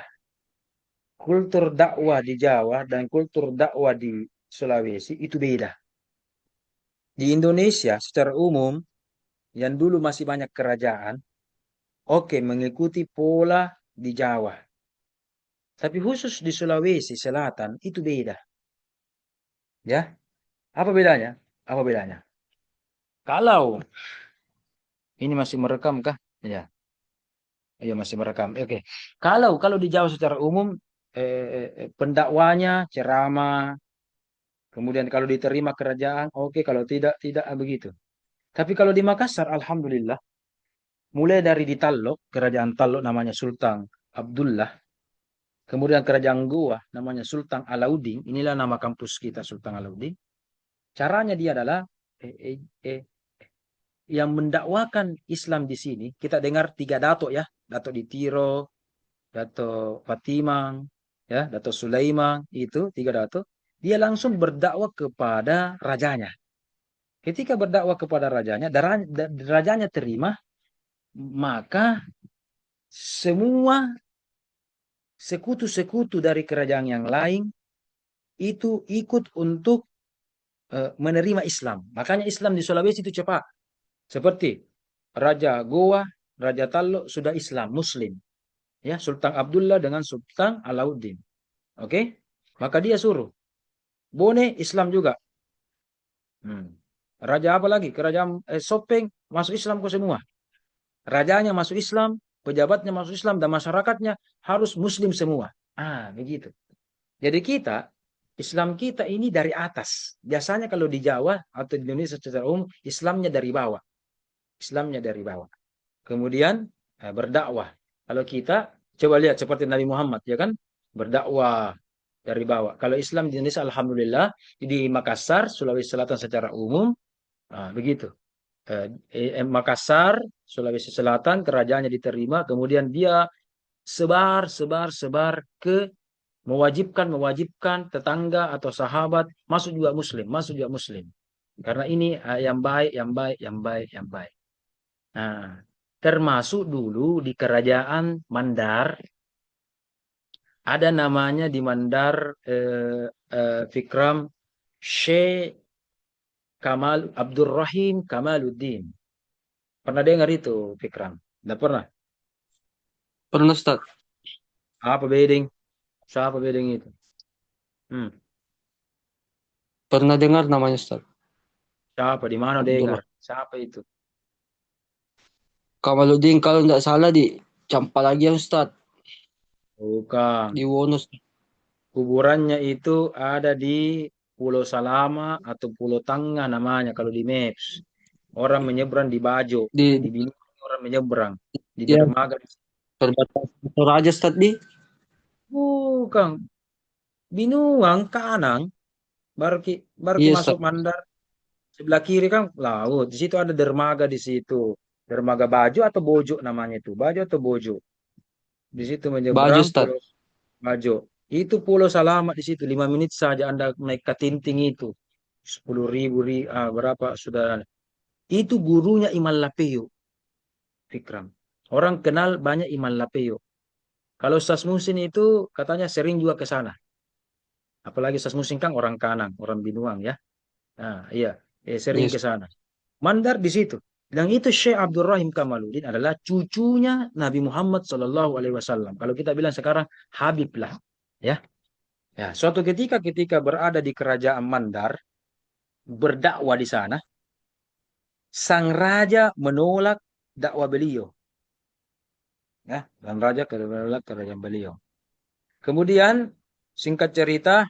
kultur dakwah di Jawa dan kultur dakwah di Sulawesi itu beda. Di Indonesia secara umum, yang dulu masih banyak kerajaan, oke, mengikuti pola di Jawa. Tapi khusus di Sulawesi Selatan itu beda. Ya, apa bedanya? Apa bedanya? Kalau ini masih merekam kah? Ya, iya masih merekam. Oke. Kalau di Jawa secara umum pendakwanya ceramah, kemudian kalau diterima kerajaan, oke, kalau tidak tidak begitu. Tapi kalau di Makassar, alhamdulillah, mulai dari di Tallok, kerajaan Tallok namanya Sultan Abdullah, kemudian kerajaan Goa namanya Sultan Alauddin, inilah nama kampus kita Sultan Alauddin. Caranya dia adalah eh, eh, eh, yang mendakwakan Islam di sini, kita dengar tiga dato ya, dato di Tiro, dato Fatimang, ya, dato Sulaiman, itu tiga dato. Dia langsung berdakwah kepada rajanya. Ketika berdakwah kepada rajanya, rajanya terima, maka semua sekutu-sekutu dari kerajaan yang lain itu ikut untuk menerima Islam. Makanya Islam di Sulawesi itu cepat. Seperti Raja Goa, Raja Tallo sudah Islam, Muslim. Ya, Sultan Abdullah dengan Sultan Alauddin. Oke? Maka dia suruh. Bone Islam juga. Raja apa lagi? Kerajaan Sopeng masuk Islam ke semua. Rajanya masuk Islam, pejabatnya masuk Islam, dan masyarakatnya harus Muslim semua. Begitu. Jadi Islam kita ini dari atas. Biasanya kalau di Jawa atau di Indonesia secara umum, Islamnya dari bawah. Islamnya dari bawah. Kemudian berdakwah. Kalau kita coba lihat seperti Nabi Muhammad, ya kan? Berdakwah dari bawah. Kalau Islam di Indonesia, alhamdulillah, di Makassar, Sulawesi Selatan secara umum, begitu. Makassar, Sulawesi Selatan, kerajaannya diterima, kemudian dia sebar ke mewajibkan tetangga atau sahabat masuk juga Muslim. Karena ini yang baik, yang baik, yang baik, yang baik. Nah, termasuk dulu di kerajaan Mandar, ada namanya di Mandar Fikram Syekh Kamal Abdurrahim Kamaluddin. Pernah dengar itu, Fikram? Tidak pernah. Pernah Ustaz. Apa beding? Siapa beding itu? Pernah dengar namanya Ustaz. Siapa? Di mana dengar? Siapa itu? Kamaluddin kalau tidak salah di Campalagia Ustaz. Bukan. Di Wono. Kuburannya itu ada di Pulau Salama atau Pulau Tangga namanya kalau di Maps. Orang menyeberang di Bajo, di Binuang orang menyeberang di dermaga. Perbatasan Toraja Ustaz di? Bukan. Binuang Kanang baru masuk Mandar. Sebelah kiri kan laut. Di situ ada dermaga di situ. Dermaga Bajo atau Bojo namanya itu. Bajo atau Bojo. Di situ menyeberang Pulau Bajo. Itu Pulau Salamat di situ. 5 menit saja Anda naik ke Tinting itu. 10.000 berapa sudah. Itu gurunya Iman Lapeo. Fikram. Orang kenal banyak Iman Lapeo. Kalau Ustaz Musin itu katanya sering juga ke sana. Apalagi Ustaz Musin kan orang Kanang, orang Binuang ya. Nah, iya, sering ke sana. Mandar di situ. Dan itu Syekh Abdurrahim Kamaluddin adalah cucunya Nabi Muhammad SAW. Kalau kita bilang sekarang Habib lah, ya. Ya, suatu ketika berada di kerajaan Mandar, berdakwah di sana, sang raja menolak dakwah beliau. Ya, dan raja menolak kerajaan beliau. Kemudian singkat cerita,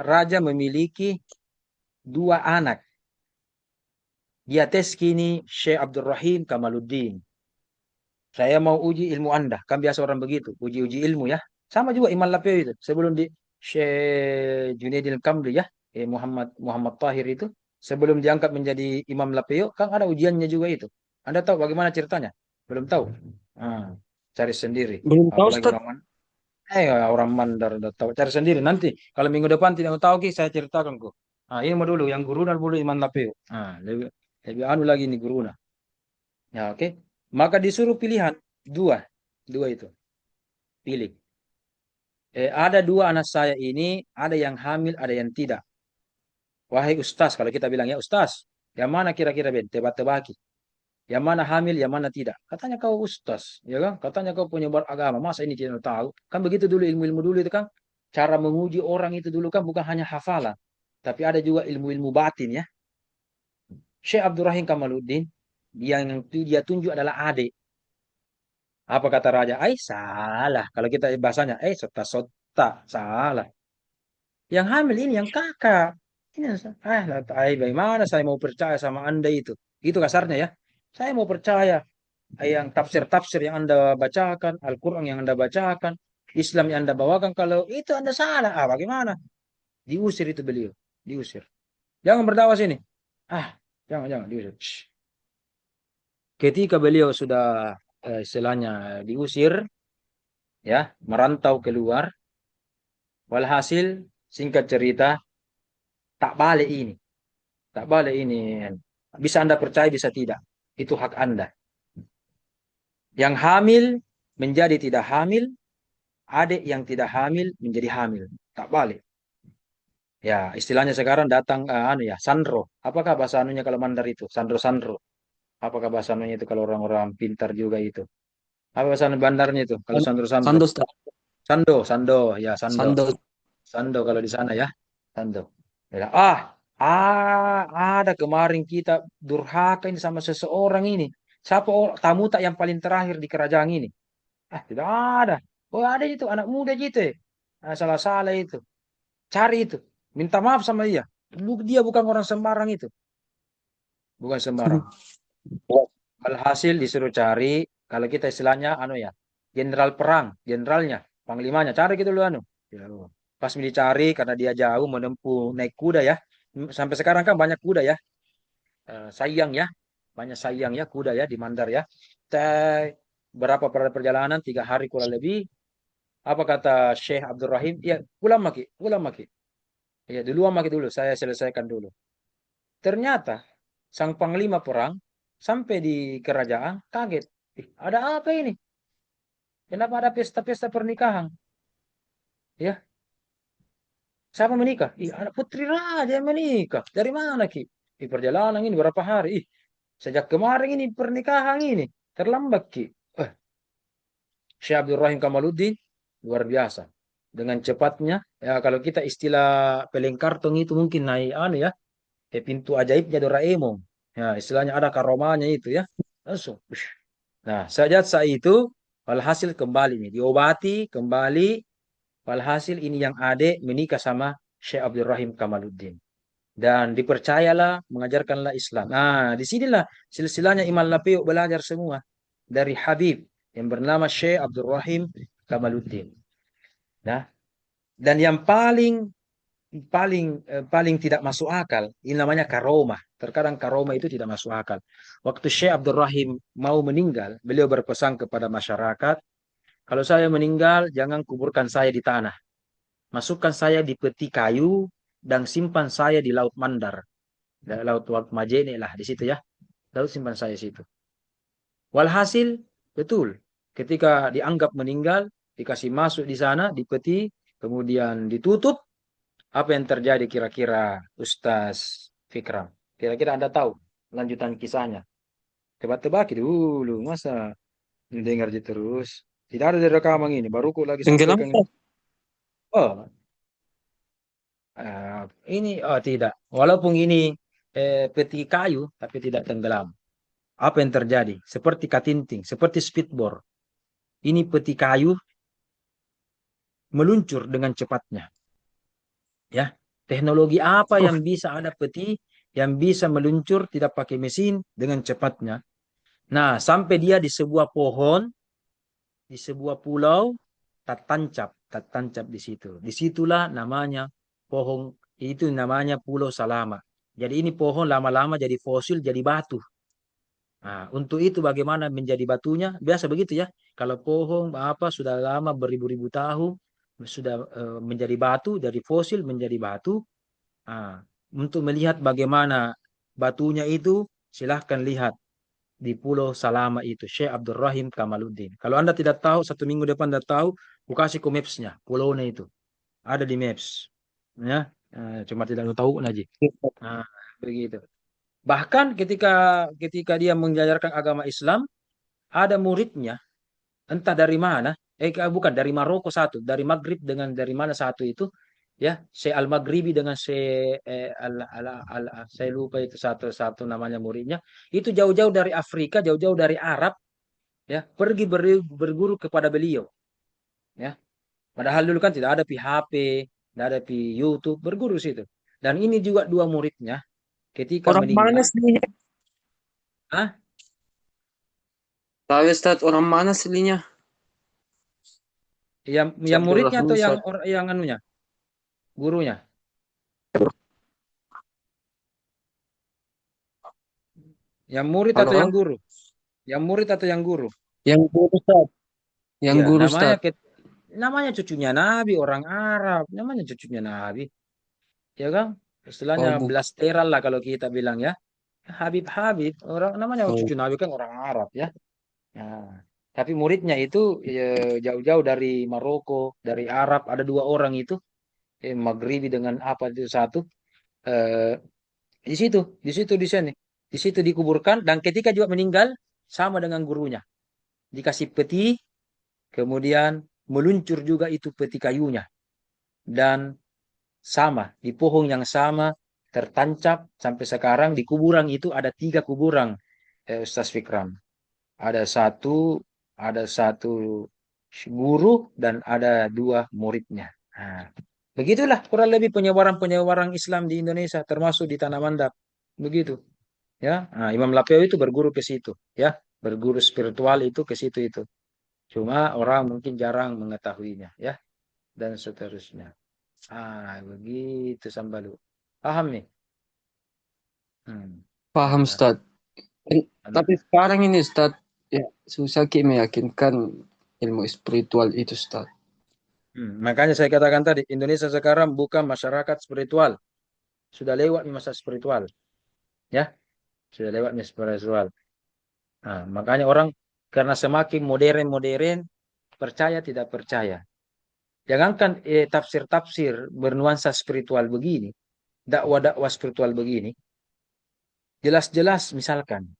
raja memiliki 2 anak. Dia tes kini Syekh Abdurrahim Kamaluddin. Saya mau uji ilmu Anda. Kan biasa orang begitu, uji-uji ilmu ya. Sama juga Imam Lapeo itu. Sebelum di Syekh Junaidil Kamri ya, Muhammad Tahir itu, sebelum diangkat menjadi Imam Lapeo, kan ada ujiannya juga itu. Anda tahu bagaimana ceritanya? Belum tahu? Cari sendiri. Belum tahu Ustaz. Orang Mandar udah tahu. Cari sendiri. Nanti kalau minggu depan tidak tahu, saya ceritakan kok. Ah, ini mau dulu yang guruna dulu Iman Lapeo. Ah, lebih anu lagi nih guruna. Ya, oke. Maka disuruh pilihan dua, dua itu pilih. Ada dua anak saya ini, ada yang hamil, ada yang tidak. Wahai Ustaz, kalau kita bilang ya Ustaz, yang mana kira-kira Ben? Tebak-tebaki. Yang mana hamil, yang mana tidak. Katanya kau Ustaz, ya kan? Katanya kau punya beragama. Masa ini tidak tahu? Kan begitu dulu ilmu-ilmu dulu itu kan. Cara menguji orang itu dulu kan bukan hanya hafalan, tapi ada juga ilmu-ilmu batin ya. Syekh Abdurrahim Kamaluddin yang dia tunjuk adalah adik. Apa kata raja? Salah. Kalau kita bahasanya, sota-sota, salah. Yang hamil ini yang kakak. Ini, bagaimana saya mau percaya sama Anda itu? Itu kasarnya ya. Saya mau percaya yang tafsir-tafsir yang Anda bacakan, Al-Quran yang Anda bacakan, Islam yang Anda bawakan. Kalau itu Anda salah, bagaimana? Diusir itu beliau. Diusir. Jangan berdakwah sini. Jangan diusir. Shh. Ketika beliau sudah istilahnya diusir, ya, merantau keluar, walhasil singkat cerita tak balik ini. Tak balik ini. Bisa Anda percaya, bisa tidak. Itu hak Anda. Yang hamil menjadi tidak hamil, adik yang tidak hamil menjadi hamil. Tak balik. Ya, istilahnya sekarang datang Sandro. Apakah bahasa anunya kalau Mandar itu? Sandro. Apakah bahasa anunya itu kalau orang-orang pintar juga itu? Apa bahasa bandarnya itu? Kalau Sandro. Sando, Ustaz. Sando, ya Sando. Sando. Sando kalau di sana ya. Sando. Ya, ada kemarin kita durhaka ini sama seseorang ini. Siapa tamu tak yang paling terakhir di kerajaan ini? Tidak ada. Oh, ada itu anak muda gitu. Salah-salah itu. Cari itu. Minta maaf sama dia. Dia bukan orang sembarang itu. Bukan sembarang. Alhasil disuruh cari. Kalau kita istilahnya jenderal perang, jenderalnya, panglimanya. Cari gitu loh Ya, pas dicari karena dia jauh menempuh naik kuda ya. Sampai sekarang kan banyak kuda ya. Sayang ya. Banyak sayang ya kuda ya di Mandar ya. Berapa perjalanan 3 hari kurang lebih. Apa kata Syekh Abdurrahim? Ya, pulang maki. Ya, duluan maki dulu. Saya selesaikan dulu. Ternyata sang panglima perang sampai di kerajaan kaget. Ada apa ini? Kenapa ada pesta-pesta pernikahan? Ya, siapa menikah? Ada putri raja yang menikah. Dari mana, Ki? Di perjalanan ini berapa hari? Sejak kemarin ini pernikahan ini. Terlambat, Ki. Syekh Abdurrahim Kamaluddin luar biasa. Dengan cepatnya, ya kalau kita istilah peleng kartong itu mungkin naik pintu ajaibnya Doraemon. Ya, istilahnya ada karomanya itu ya. Langsung. Nah, saat itu walhasil kembali nih, diobati kembali. Walhasil ini yang adik menikah sama Syekh Abdurrahim Kamaluddin. Dan dipercayalah, mengajarkanlah Islam. Nah, disinilah silsilahnya Imam Lapeo belajar semua. Dari Habib yang bernama Syekh Abdurrahim Kamaluddin. Nah, dan yang paling tidak masuk akal, ini namanya karomah. Terkadang karomah itu tidak masuk akal. Waktu Syekh Abdurrahim mau meninggal, beliau berpesan kepada masyarakat, kalau saya meninggal, jangan kuburkan saya di tanah. Masukkan saya di peti kayu dan simpan saya di Laut Mandar. Laut Majene lah di situ ya. Laut simpan saya situ. Walhasil, betul. Ketika dianggap meninggal, dikasih masuk di sana, di peti, kemudian ditutup. Apa yang terjadi kira-kira Ustaz Fikram? Kira-kira Anda tahu lanjutan kisahnya? Tebak-tebak dulu, masa dengar terus? Tidak ada di rekaman ini, baru kok lagi Tenggelam. sampaikan. Oh, tidak. Walaupun ini peti kayu, tapi tidak tenggelam. Apa yang terjadi? Seperti katinting, seperti speedboat. Ini peti kayu meluncur dengan cepatnya. Ya, teknologi apa yang bisa ada peti yang bisa meluncur tidak pakai mesin dengan cepatnya? Nah, sampai dia di sebuah pohon, di sebuah pulau, tak tancap di situ. Disitulah namanya pohon itu namanya Pulau Salama. Jadi ini pohon lama-lama jadi fosil, jadi batu. Nah, untuk itu bagaimana menjadi batunya? Biasa begitu ya. Kalau pohon sudah lama beribu-ribu tahun sudah menjadi batu, dari fosil menjadi batu. Nah, untuk melihat bagaimana batunya itu, silahkan lihat di Pulau Salama itu, Syekh Abdurrahim Kamaluddin. Kalau Anda tidak tahu, 1 minggu depan Anda tahu, aku kasih ke maps-nya, pulaunya itu. Ada di maps. Ya, cuma tidak tahu aja. Nah, begitu. Bahkan ketika ketika dia mengajarkan agama Islam, ada muridnya, entah dari mana, bukan dari Maroko satu, dari Maghrib dengan dari mana satu itu, ya, Syekh Al-Maghribi dengan Syekh saya lupa itu satu namanya muridnya, itu jauh-jauh dari Afrika, jauh-jauh dari Arab, ya, pergi berguru kepada beliau, ya. Padahal dulu kan tidak ada HP, tidak ada YouTube, berguru situ. Dan ini juga dua muridnya ketika Orang mana meninggal, aslinya? ah, Tahu Ustaz, orang mana aslinya? yang Sabdul muridnya Rahman atau yang Ustaz. yang anunya, gurunya, yang murid atau yang Halo? guru, yang murid atau yang guru. Yang guru Ustaz. Yang Iya, guru namanya Ustaz. namanya cucunya Nabi, orang Arab, namanya cucunya Nabi, ya kan? Istilahnya Oh, belas teral lah kalau kita bilang ya. Habib Habib, orang namanya oh. cucu Nabi kan orang Arab ya. Nah, tapi muridnya itu ya, jauh-jauh dari Maroko, dari Arab, ada dua orang itu, Maghribi dengan apa itu satu, eh, di situ, di sini, di situ dikuburkan dan ketika juga meninggal sama dengan gurunya, dikasih peti, kemudian meluncur juga itu peti kayunya dan sama di pohon yang sama tertancap sampai sekarang di kuburan itu ada 3 kuburan, Ustaz Fikram. Ada satu, ada satu guru dan ada 2 muridnya. Nah, begitulah kurang lebih penyebaran-penyebaran Islam di Indonesia termasuk di Tanah Mandap. Begitu, ya. Nah, Imam Lapeo itu berguru ke situ, ya. Berguru spiritual itu ke situ itu. Cuma orang mungkin jarang mengetahuinya, ya, dan seterusnya. Begitu Sambalu. Paham nih? Hmm. Paham Nah, Ustaz. karena Tapi sekarang ini Ustaz, ya susah Ki meyakinkan ilmu spiritual itu Ustaz. Makanya saya katakan tadi, Indonesia sekarang bukan masyarakat spiritual. Sudah lewat masa spiritual. Ya, sudah lewat masa spiritual. Nah, makanya orang karena semakin modern-modern, percaya tidak percaya. Jangankan tafsir-tafsir bernuansa spiritual begini, dakwah-dakwah spiritual begini, jelas-jelas misalkan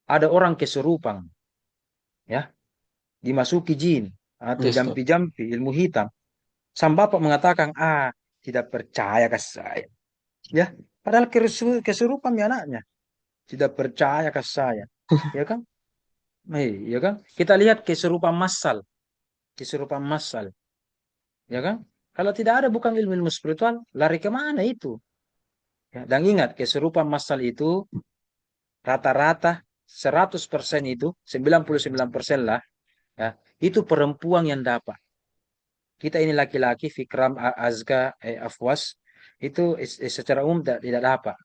ada orang kesurupan, ya, dimasuki jin atau Yes, Ustaz. jampi-jampi ilmu hitam. Sang bapak mengatakan, tidak percaya ke saya. Ya, padahal kesurupan ya anaknya. Tidak percaya ke saya. Ya kan? Ya kan? Kita lihat kesurupan massal. Kesurupan massal. Ya kan? Kalau tidak ada bukan ilmu-ilmu spiritual, lari kemana itu? Ya, dan ingat, kesurupan massal itu rata-rata 100% itu, 99% lah, ya, itu perempuan yang dapat. Kita ini laki-laki, Fikram, Azka, Afwas, itu secara umum tidak dapat.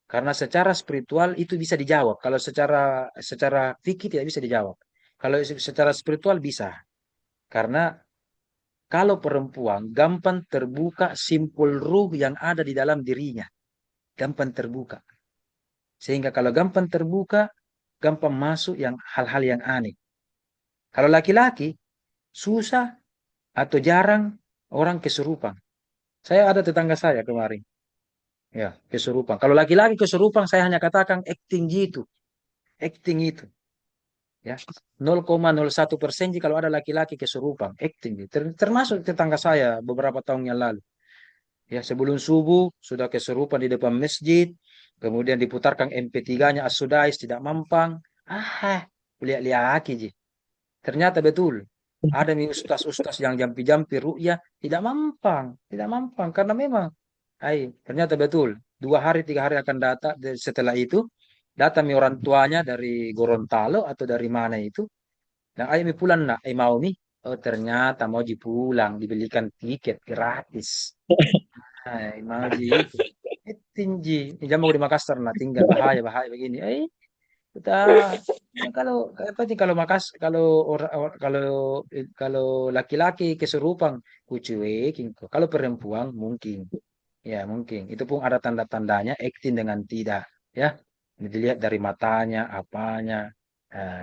Karena secara spiritual itu bisa dijawab. Kalau secara fikih tidak bisa dijawab. Kalau secara spiritual bisa. Karena kalau perempuan gampang terbuka simpul ruh yang ada di dalam dirinya. Gampang terbuka. Sehingga kalau gampang terbuka, gampang masuk yang hal-hal yang aneh. Kalau laki-laki, susah atau jarang orang kesurupan. Saya ada tetangga saya kemarin. Ya, kesurupan. Kalau laki-laki kesurupan, saya hanya katakan acting gitu. Acting itu. Ya, 0,01% kalau ada laki-laki kesurupan. Acting. Termasuk tetangga saya beberapa tahun yang lalu. Ya, sebelum subuh sudah kesurupan di depan masjid. Kemudian diputarkan MP3-nya As-Sudais tidak mampang. Lihat-lihat aja. Ternyata betul. Ada nih ustaz-ustaz yang jampi-jampi ru'ya tidak mampang, tidak mampang karena memang ternyata betul. 2 hari 3 hari akan datang setelah itu datang nih orang tuanya dari Gorontalo atau dari mana itu. Dan ayo mi pulang nak, mau mi. Oh ternyata mau pulang dibelikan tiket gratis. Mau itu. Tinggi. Ini mau di Makassar nah tinggal bahaya bahaya begini. Kita kalau apa sih kalau kalau laki-laki kesurupan kucuekin. Kalau perempuan mungkin Ya mungkin. Itu pun ada tanda-tandanya acting dengan tidak. Ya. Dilihat dari matanya, apanya,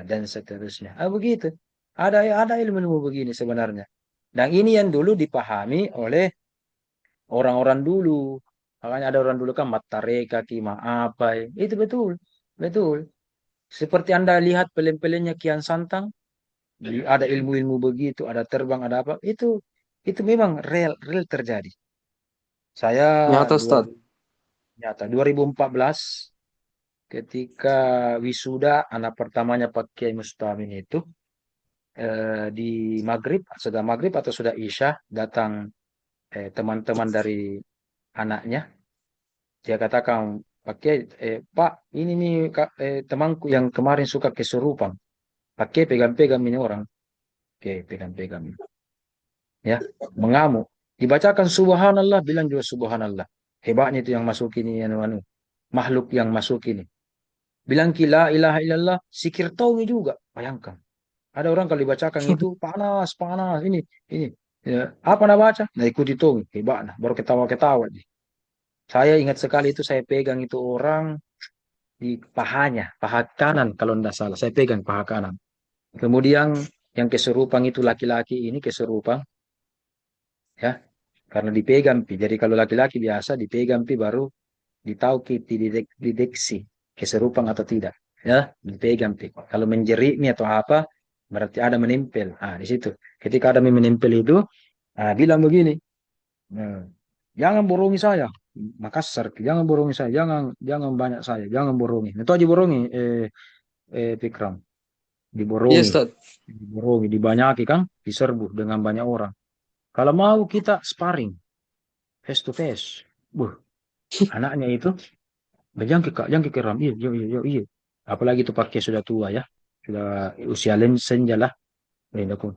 dan seterusnya. Begitu. Ada ilmu begini sebenarnya. Dan ini yang dulu dipahami oleh orang-orang dulu. Makanya ada orang dulu kan Matareka, Ki Maapai. Itu betul. Betul. Seperti Anda lihat pelen-pelennya Kian Santang, ada ilmu-ilmu begitu, ada terbang, ada apa. Itu memang real real terjadi. Saya Nyata, dua, Ustaz. nyata 2014 ketika wisuda anak pertamanya Pak Kiai Mustamin itu di Maghrib, sudah Maghrib atau sudah Isya, datang teman-teman dari anaknya. Dia katakan, Pak Kiai, Pak, ini nih temanku yang kemarin suka kesurupan. Pak Kiai pegang-pegang ini orang. Oke, pegang-pegang. Ya, mengamuk. Dibacakan subhanallah, bilang juga subhanallah. Hebatnya itu yang masuk ini, makhluk yang masuk ini. Bilang la ilaha illallah, sikir tahu juga. Bayangkan. Ada orang kalau dibacakan itu panas, panas. Ini. Ya, apa nak baca? Nah ikuti tahu. Hebat nah. Baru ketawa-ketawa. Saya ingat sekali itu saya pegang itu orang di pahanya, paha kanan kalau tidak salah. Saya pegang paha kanan. Kemudian yang kesurupan itu laki-laki ini kesurupan. Ya, karena dipegang pi. Jadi kalau laki-laki biasa dipegang pi baru ditauki dideteksi keserupan atau tidak. Ya, dipegang pi. Kalau menjerit nih atau apa berarti ada menempel. Di situ. Ketika ada menempel itu, bilang begini, jangan borongi saya. Makassar, jangan borongi saya, jangan banyak saya, jangan borongi. Itu aja borongi, Pikram, Iya, diborongi, Ustaz. diborongi, dibanyaki kan, diserbu dengan banyak orang. Kalau mau kita sparring, face to face. Anaknya itu jangan kak, jangan keram. Iya, iya, iya, iya. Apalagi itu pakai sudah tua ya, sudah usia senja lah.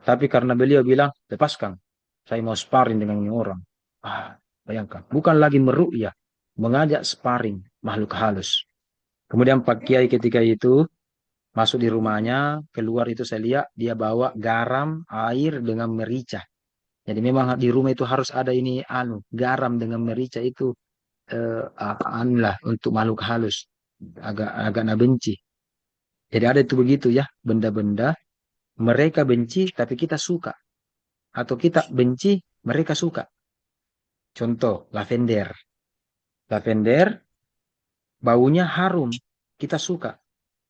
Tapi karena beliau bilang lepaskan, saya mau sparring dengan ini orang. Bayangkan, bukan lagi meru'yah, mengajak sparring makhluk halus. Kemudian Pak Kiai ketika itu masuk di rumahnya, keluar itu saya lihat dia bawa garam, air dengan merica. Jadi memang di rumah itu harus ada ini garam dengan merica itu lah untuk makhluk halus agak benci. Jadi ada itu begitu ya benda-benda mereka benci tapi kita suka atau kita benci mereka suka. Contoh lavender. Lavender baunya harum kita suka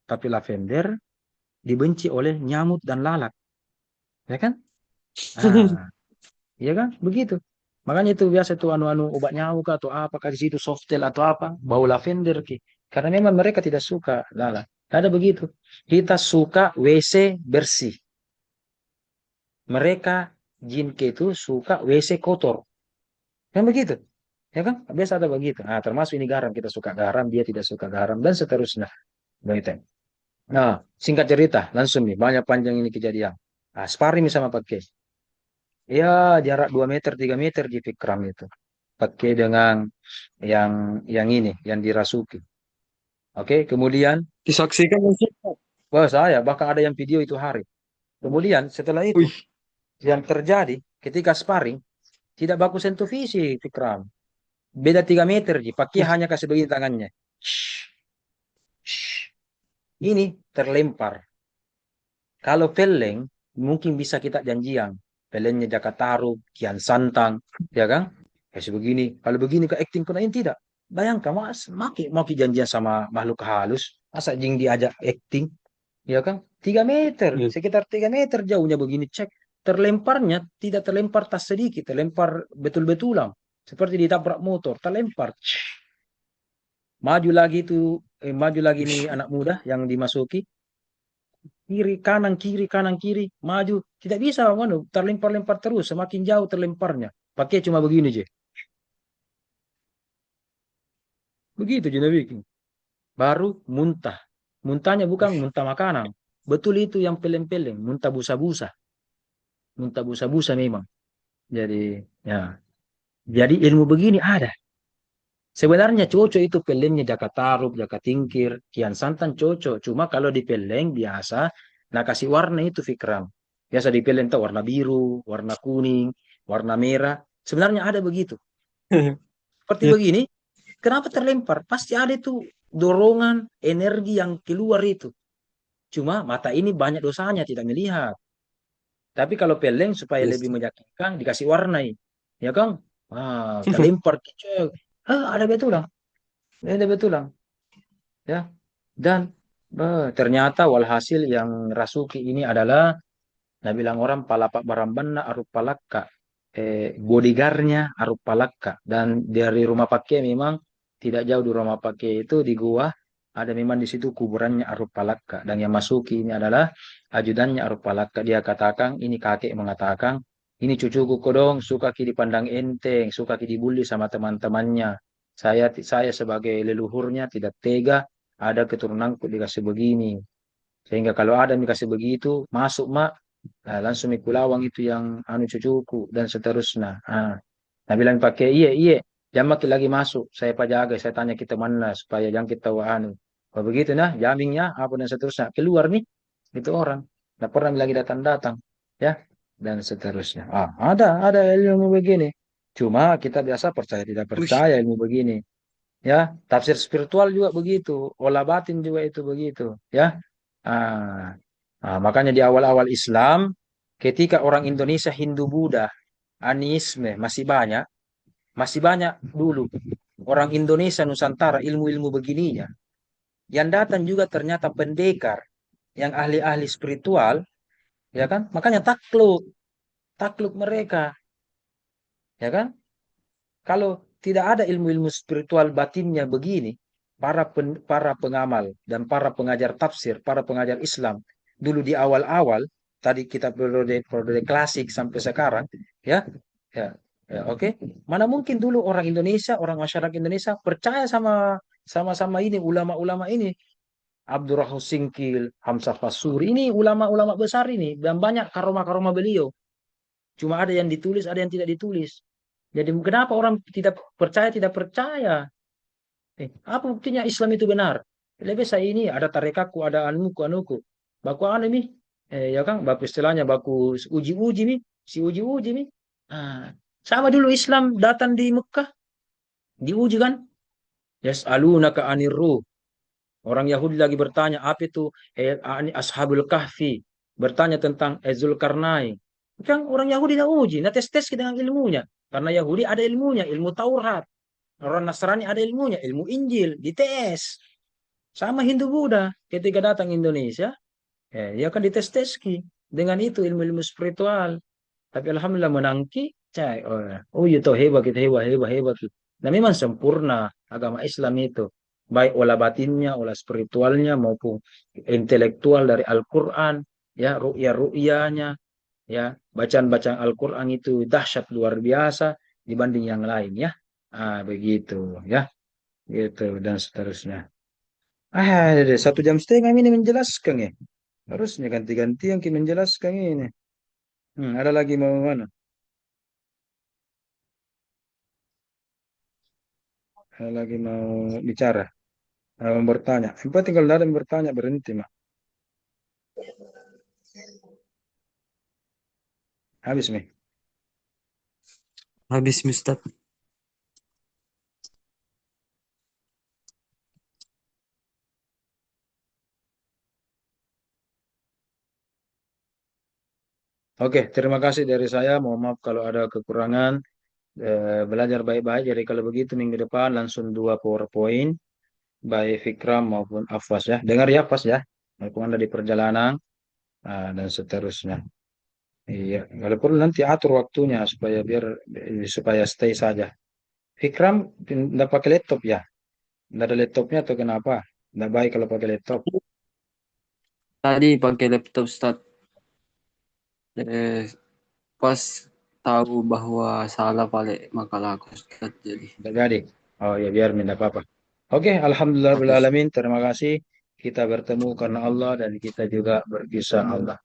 tapi lavender dibenci oleh nyamuk dan lalat. Ya kan? Ya kan? Begitu. Makanya itu biasa itu anu-anu obat nyamuk atau apa di situ softel atau apa bau lavender ki. Karena memang mereka tidak suka lalat. Ada begitu. Kita suka WC bersih. Mereka jin ke itu suka WC kotor. Kan begitu. Ya kan? Biasa ada begitu. Termasuk ini garam. Kita suka garam, dia tidak suka garam dan seterusnya. Begitu. Nah, singkat cerita, langsung nih, banyak panjang ini kejadian. Sparring sama pakai. Ya, jarak 2 meter, 3 meter di Fikram itu. Pakai dengan yang ini, yang dirasuki. Oke, kemudian, Disaksikan, Ustaz. wah saya, bahkan ada yang video itu hari. Kemudian, setelah itu, Wih. yang terjadi ketika sparring, tidak baku sentuh fisik, Fikram. Beda 3 meter, pakai hanya kasih begini tangannya. Shh. Shh. Ini terlempar. Kalau peleng, mungkin bisa kita janjian. Pelengnya Jaka Tarub, Kian Santang, ya kan? Kasih begini. Kalau begini ke acting pun tidak. Bayangkan, mas, maki janjian sama makhluk halus. Masa jing diajak acting, ya kan? 3 meter, Yes. sekitar 3 meter jauhnya begini. Cek. Terlemparnya tidak terlempar tas sedikit, terlempar betul-betulan. Seperti ditabrak motor, terlempar. Maju lagi itu, maju lagi nih anak muda yang dimasuki. Kiri kanan kiri maju tidak bisa terlempar-lempar terus semakin jauh terlemparnya pakai cuma begini aja begitu jadi bikin baru muntahnya bukan muntah makanan betul itu yang peleng-peleng muntah busa-busa memang jadi ya jadi ilmu begini ada sebenarnya cocok itu pelengnya Jaka Tarub Jaka Tingkir Kian Santan cocok cuma kalau di peleng biasa nah kasih warna itu Fikram. Biasa dipilih entah warna biru, warna kuning, warna merah. Sebenarnya ada begitu. seperti begini, kenapa terlempar? Pasti ada itu dorongan energi yang keluar itu. Cuma mata ini banyak dosanya, tidak melihat. Tapi kalau peleng supaya Yes. lebih meyakinkan, dikasih warnai. Ya kan? Kelempar kecil. Ada betulang. Ada betulang. Ya. Dan ternyata walhasil yang rasuki ini adalah, nah bilang orang palapak barambana arup palakka. Bodyguardnya arup palakka. Dan dari rumah pakai memang tidak jauh di rumah pakai itu di gua. Ada memang di situ kuburannya arup palakka. Dan yang masuki ini adalah ajudannya arup palakka. Dia katakan, ini kakek mengatakan, ini cucuku kodong, suka ki dipandang enteng, suka ki dibully sama teman-temannya. Saya sebagai leluhurnya tidak tega ada keturunanku dikasih begini. Sehingga kalau ada yang dikasih begitu, masuk mak, nah, langsung mikulawang itu yang anu cucuku dan seterusnya. Nah bilang pakai iya iya, jam makin lagi masuk, saya pajaga, saya tanya kita mana supaya jangan kita anu. Kalau begitu nah, jaminnya apa dan seterusnya keluar nih itu orang. Tidak pernah lagi datang-datang, ya dan seterusnya. Ada ilmu begini. Cuma kita biasa percaya tidak Ush. percaya ilmu begini. Ya, tafsir spiritual juga begitu, olah batin juga itu begitu, ya. Ah, makanya di awal-awal Islam, ketika orang Indonesia Hindu Buddha, anisme masih banyak dulu orang Indonesia Nusantara ilmu-ilmu begininya. Yang datang juga ternyata pendekar, yang ahli-ahli spiritual, ya kan? Makanya takluk mereka, ya kan? Kalau tidak ada ilmu-ilmu spiritual batinnya begini, para pengamal dan para pengajar tafsir, para pengajar Islam dulu di awal-awal, tadi kita periode klasik sampai sekarang, ya, ya, ya, oke. Mana mungkin dulu orang Indonesia, orang masyarakat Indonesia percaya sama ini ulama-ulama ini, Abdurrahman Singkil, Hamzah Fasuri, ini ulama-ulama besar ini dan banyak karomah-karomah beliau. Cuma ada yang ditulis, ada yang tidak ditulis. Jadi kenapa orang tidak percaya, tidak percaya? Apa buktinya Islam itu benar? Lebih saya ini ada tarekaku, ada anuku. Baku anu ini, ya kan, baku istilahnya baku uji-uji nih, si uji-uji nih. Sama dulu Islam datang di Mekah, diuji kan? Yas'alunaka anir ruh. Orang Yahudi lagi bertanya, apa itu Ashabul Kahfi? Bertanya tentang Zulkarnain. Kan orang Yahudi dah uji, nah tes-tes dengan ilmunya. Karena Yahudi ada ilmunya, ilmu Taurat. Orang Nasrani ada ilmunya, ilmu Injil, dites. Sama Hindu Buddha, ketika datang Indonesia, dia akan dites-tes dengan itu ilmu-ilmu spiritual. Tapi alhamdulillah menangki, itu hebat, kita hebat. Nah memang sempurna agama Islam itu. Baik olah batinnya, olah spiritualnya, maupun intelektual dari Al-Quran, ya, ru'ya-ru'yanya, ya, bacaan-bacaan Al-Quran itu dahsyat luar biasa dibanding yang lain, ya. Begitu, ya, gitu dan seterusnya. Ada 1,5 jam ini menjelaskan ya. Harusnya ganti-ganti yang menjelaskan ini. Ada lagi mau mana? Ada lagi mau bicara, mau bertanya. Empat tinggal ada yang bertanya berhenti mah. Habis nih. Habis Ustaz. Oke, terima kasih dari saya. Mohon maaf kalau ada kekurangan. Belajar baik-baik. Jadi kalau begitu minggu depan langsung 2 PowerPoint, baik Fikram maupun Afwas ya. Dengar ya Afwas ya. Maupun Anda di perjalanan dan seterusnya. Iya, kalau perlu nanti atur waktunya supaya stay saja. Fikram tidak pakai laptop ya? Tidak ada laptopnya atau kenapa? Tidak baik kalau pakai laptop. Tadi pakai laptop Ustaz. Eh, pas tahu bahwa salah balik makalah aku Ustaz jadi. Tidak jadi. Oh ya biar tidak apa-apa. Oke, Alhamdulillah Oke. alamin. Terima kasih. Kita bertemu karena Allah dan kita juga berpisah Allah.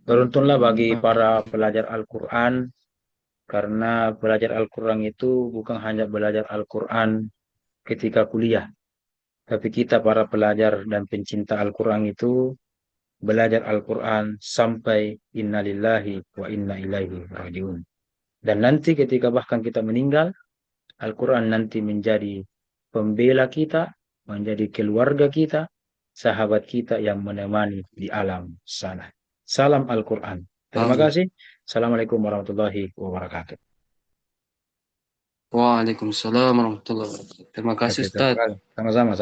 Beruntunlah bagi para pelajar Al-Quran karena belajar Al-Quran itu bukan hanya belajar Al-Quran ketika kuliah. Tapi kita para pelajar dan pencinta Al-Quran itu belajar Al-Quran sampai innalillahi wa inna ilaihi rajiun. Dan nanti ketika bahkan kita meninggal, Al-Quran nanti menjadi pembela kita, menjadi keluarga kita, sahabat kita yang menemani di alam sana. Salam Al-Quran. Terima Amin. kasih. Assalamualaikum warahmatullahi wabarakatuh. Waalaikumsalam warahmatullahi wabarakatuh. Terima kasih Oke, Ustaz. sama-sama.